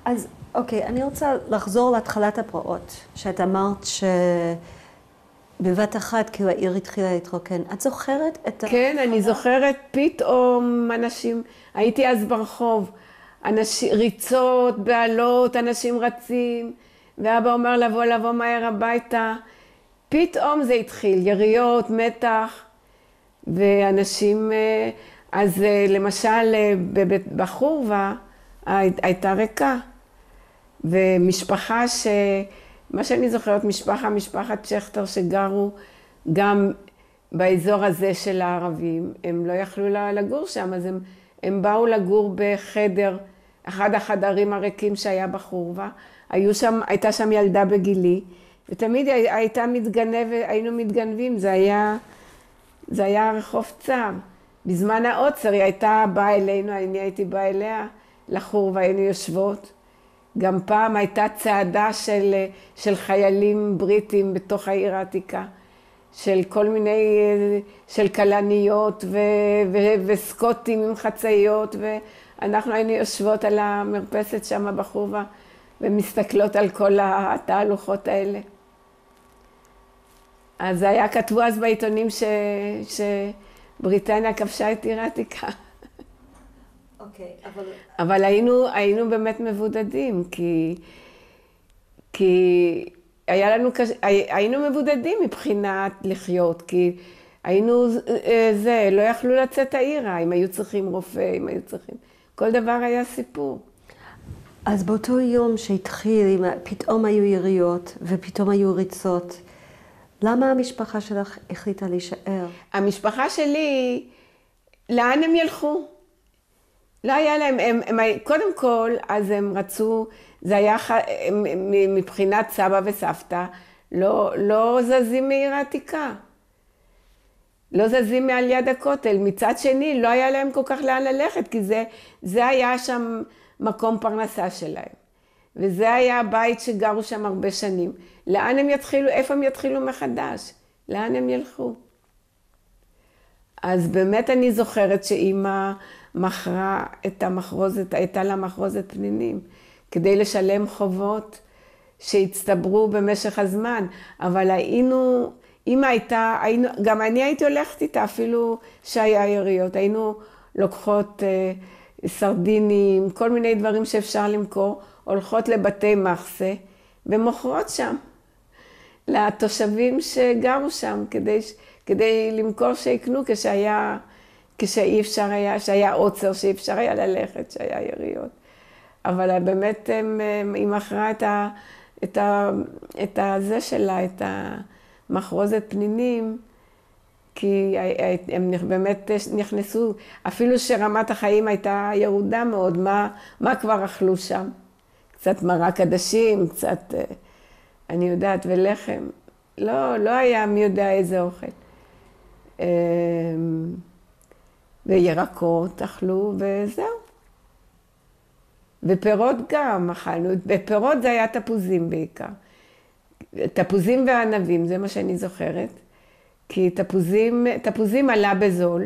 אז אוקיי, אני רוצה לחזור להתחלת הפרעות, שאת אמרת שבבת אחת כאילו העיר התחילה להתרוקן. את זוכרת את כן, אני זוכרת פתאום אנשים, הייתי אז ברחוב, ריצות, בעלות, אנשים רצים, ואבא אומר לבוא מהר הביתה. פתאום זה התחיל, יריות, מתח, ואנשים, אז למשל בחורבה הייתה ריקה, ומשפחה מה שאני זוכרת, משפחת שכטר שגרו גם באזור הזה של הערבים, הם לא יכלו לגור שם, אז הם באו לגור בחדר, אחד החדרים הריקים שהיה בחורבה, הייתה שם ילדה בגילי, ותמיד היינו מתגנבים, זה היה רחוב צר. בזמן העוצר היא הייתה באה אלינו, אני הייתי באה אליה לחורבה, היינו יושבות. גם פעם הייתה צעדה של חיילים בריטים בתוך העיר העתיקה, של כל מיני, של כלניות וסקוטים עם חצאיות, ואנחנו היינו יושבות על המרפסת שם בחורבה, ומסתכלות על כל התהלוכות האלה. אז כתבו אז בעיתונים שבריטניה כבשה את עיר העתיקה. אוקיי, אבל היינו באמת מבודדים, כי היינו מבודדים מבחינת לחיות, כי לא יכלו לצאת העירה, אם היו צריכים רופא, אם היו צריכים, כל דבר היה סיפור. אז באותו יום שהתחיל, פתאום היו יריות ופתאום היו ריצות, למה המשפחה שלך החליטה להישאר? המשפחה שלי, לאן הם ילכו? לא היה להם, קודם כל, אז הם רצו, זה היה מבחינת סבא וסבתא, לא זזים מעיר העתיקה. לא זזים מעל יד הכותל. מצד שני, לא היה להם כל כך לאן ללכת, כי זה היה שם מקום פרנסה שלהם. וזה היה הבית שגרו שם הרבה שנים. לאן הם יתחילו, איפה הם יתחילו מחדש? לאן הם ילכו? אז באמת אני זוכרת שאמא מכרה את המחרוזת, הייתה לה מחרוזת פנינים, כדי לשלם חובות שהצטברו במשך הזמן. אבל אמא הייתה, גם אני הייתי הולכת איתה, אפילו שהיה יריות. היינו לוקחות סרדינים, כל מיני דברים שאפשר למכור, הולכות לבתי מחסה ומוכרות שם לתושבים שגרו שם, כדי למכור שיקנו כשאי אפשר היה, שהיה עוצר, שאי אפשר היה ללכת, שהיה יריות. אבל באמת היא מכרה את זה שלה, את המחרוזת פנינים, כי הם באמת נכנסו, אפילו שרמת החיים הייתה ירודה מאוד, מה כבר אכלו שם? קצת מרק עדשים, קצת, אני יודעת, ולחם. לא היה מי יודע איזה אוכל. וירקות אכלו וזהו. ופירות גם אכלנו. בפירות זה היה תפוזים בעיקר. תפוזים וענבים, זה מה שאני זוכרת. כי תפוזים עלה בזול,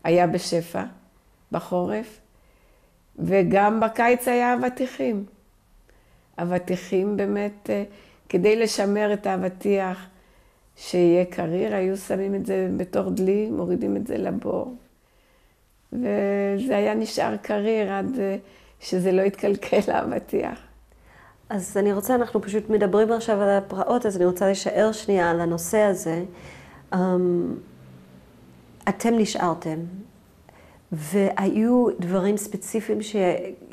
היה בשפע, בחורף, וגם בקיץ היה אבטיחים. אבטיחים באמת, כדי לשמר את האבטיח, שיהיה קריר, היו שמים את זה בתור דלי, מורידים את זה לבור. וזה היה נשאר קריר עד שזה לא יתקלקל לאבטיח. אז אנחנו פשוט מדברים עכשיו על הפרעות, אז אני רוצה להישאר שנייה על הנושא הזה. אתם נשארתם, והיו דברים ספציפיים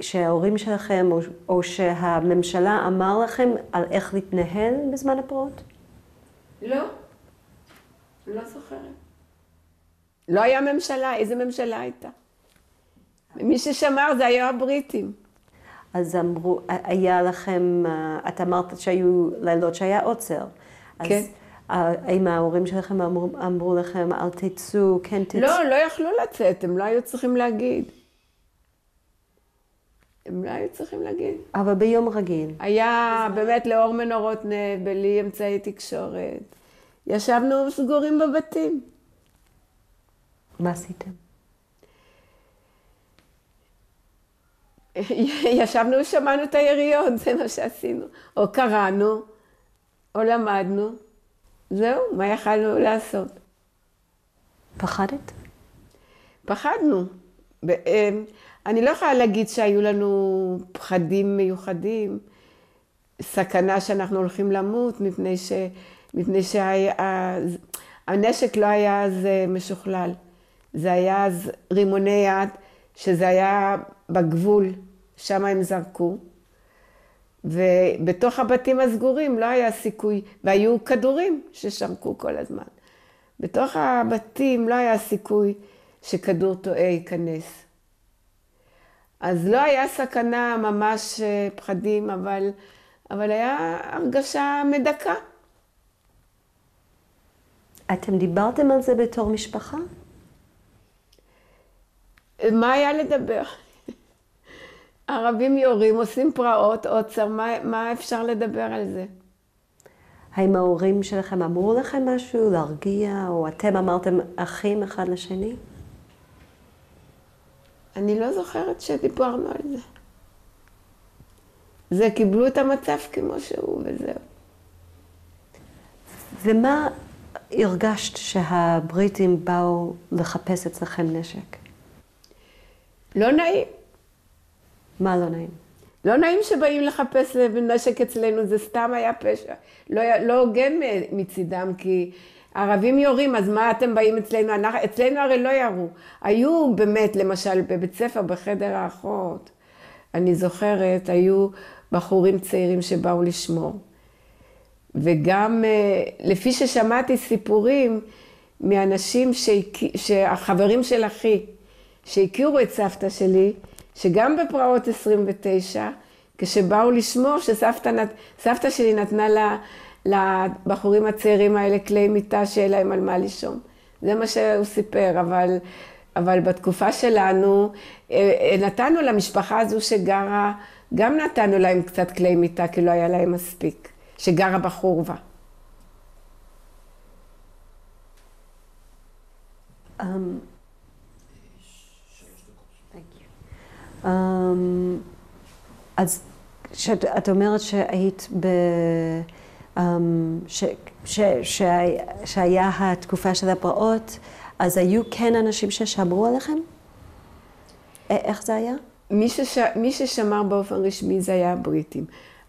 שההורים שלכם או שהממשלה אמר לכם על איך להתנהל בזמן הפרעות? לא זוכרת. לא היה ממשלה, איזה ממשלה הייתה? מי ששמר זה היה הבריטים. אז אמרו, היה לכם, את אמרת שהיו לילות שהיה עוצר. כן. אז האם ההורים שלכם אמרו לכם, אל תצאו, כן תצאו? לא יכלו לצאת, הם לא היו צריכים להגיד. אבל ביום רגיל. היה באמת לאור מנורות בלי אמצעי תקשורת. ישבנו סגורים בבתים. מה עשיתם? ישבנו ושמענו את היריות, זה מה שעשינו. או קראנו, או למדנו. זהו, מה יכלנו לעשות? פחדת? פחדנו. אני לא יכולה להגיד שהיו לנו פחדים מיוחדים, סכנה שאנחנו הולכים למות, מפני שהנשק לא היה אז משוכלל. זה היה אז רימוני יד, שזה היה בגבול, שם הם זרקו. ובתוך הבתים הסגורים לא היה סיכוי, והיו כדורים ששרקו כל הזמן. בתוך הבתים לא היה סיכוי שכדור טועה ייכנס. אז לא היה סכנה ממש פחדים, אבל היה הרגשה מדכא. אתם דיברתם על זה בתור משפחה? מה היה לדבר? ערבים יורים, עושים פרעות, עוצר, מה אפשר לדבר על זה? האם ההורים שלכם אמרו לכם משהו, להרגיע, או אתם אמרתם אחים אחד לשני? אני לא זוכרת שדיברנו על זה. זה קיבלו את המצב כמו שהוא וזהו. ומה הרגשת שהבריטים באו לחפש אצלכם נשק? לא נעים. מה לא נעים? לא נעים שבאים לחפש נשק אצלנו, זה סתם היה פשע. לא הוגן מצידם, כי ערבים יורים, אז מה אתם באים אצלנו? אצלנו הרי לא ירו. היו באמת, למשל, בבית ספר, בחדר האחות, אני זוכרת, היו בחורים צעירים שבאו לשמור. וגם לפי ששמעתי סיפורים מאנשים שהחברים של אחי, שהכירו את סבתא שלי, שגם בפרעות 29, כשבאו לשמור, שסבתא שלי נתנה לבחורים הצעירים האלה כלי מיטה שיהיה להם על מה לישון. זה מה שהוא סיפר, אבל בתקופה שלנו, נתנו למשפחה הזו שגרה, גם נתנו להם קצת כלי מיטה, כי לא היה להם מספיק, שגרה בחורבה. אז את אומרת שהיית שהיה התקופה של הפרעות, אז היו כן אנשים ששמרו עליכם? איך זה היה? מי ששמר באופן רשמי זה היה הבריטים,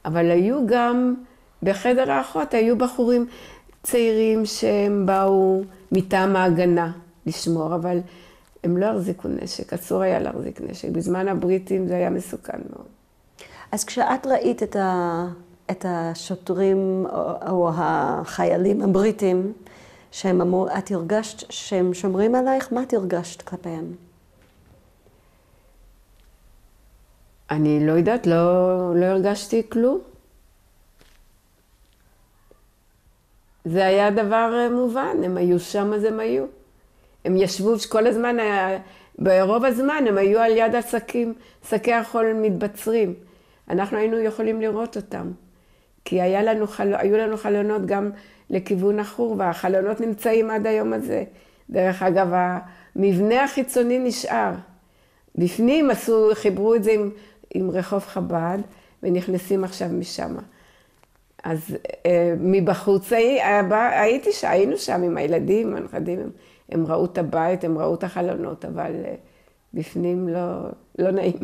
אבל היו גם בחדר האחות, היו בחורים צעירים שהם באו מטעם ההגנה לשמור, אבל הם לא החזיקו נשק, אסור היה להחזיק נשק. בזמן הבריטים זה היה מסוכן מאוד. אז כשאת ראית את השוטרים או החיילים הבריטים, שהם אמרו, את הרגשת שהם שומרים עלייך? מה את הרגשת כלפיהם? אני לא יודעת, לא הרגשתי כלום. זה היה דבר מובן, הם היו שם אז הם היו. הם ישבו כל הזמן, ברוב הזמן הם היו על יד עסקים, שקי החול מתבצרים. אנחנו היינו יכולים לראות אותם. כי היו לנו חלונות גם לכיוון החור, והחלונות נמצאים עד היום הזה. דרך אגב, המבנה החיצוני נשאר. בפנים חיברו את זה עם רחוב חב"ד, ונכנסים עכשיו משם. אז מבחוץ היינו שם עם הילדים, הנכדים, הם ראו את הבית, הם ראו את החלונות, אבל בפנים לא נעים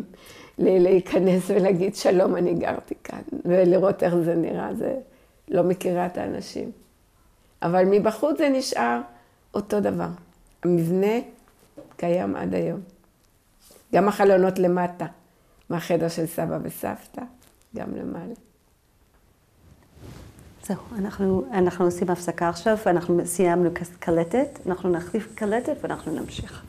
להיכנס ולהגיד שלום, אני גרתי כאן, ולראות איך זה נראה, זה לא מכירה את האנשים. אבל מבחוץ זה נשאר אותו דבר. המבנה קיים עד היום. גם החלונות למטה, מהחדר של סבא וסבתא, גם למעלה. זהו, אנחנו עושים הפסקה עכשיו, ואנחנו סיימנו קלטת, אנחנו נחליף קלטת ואנחנו נמשיך.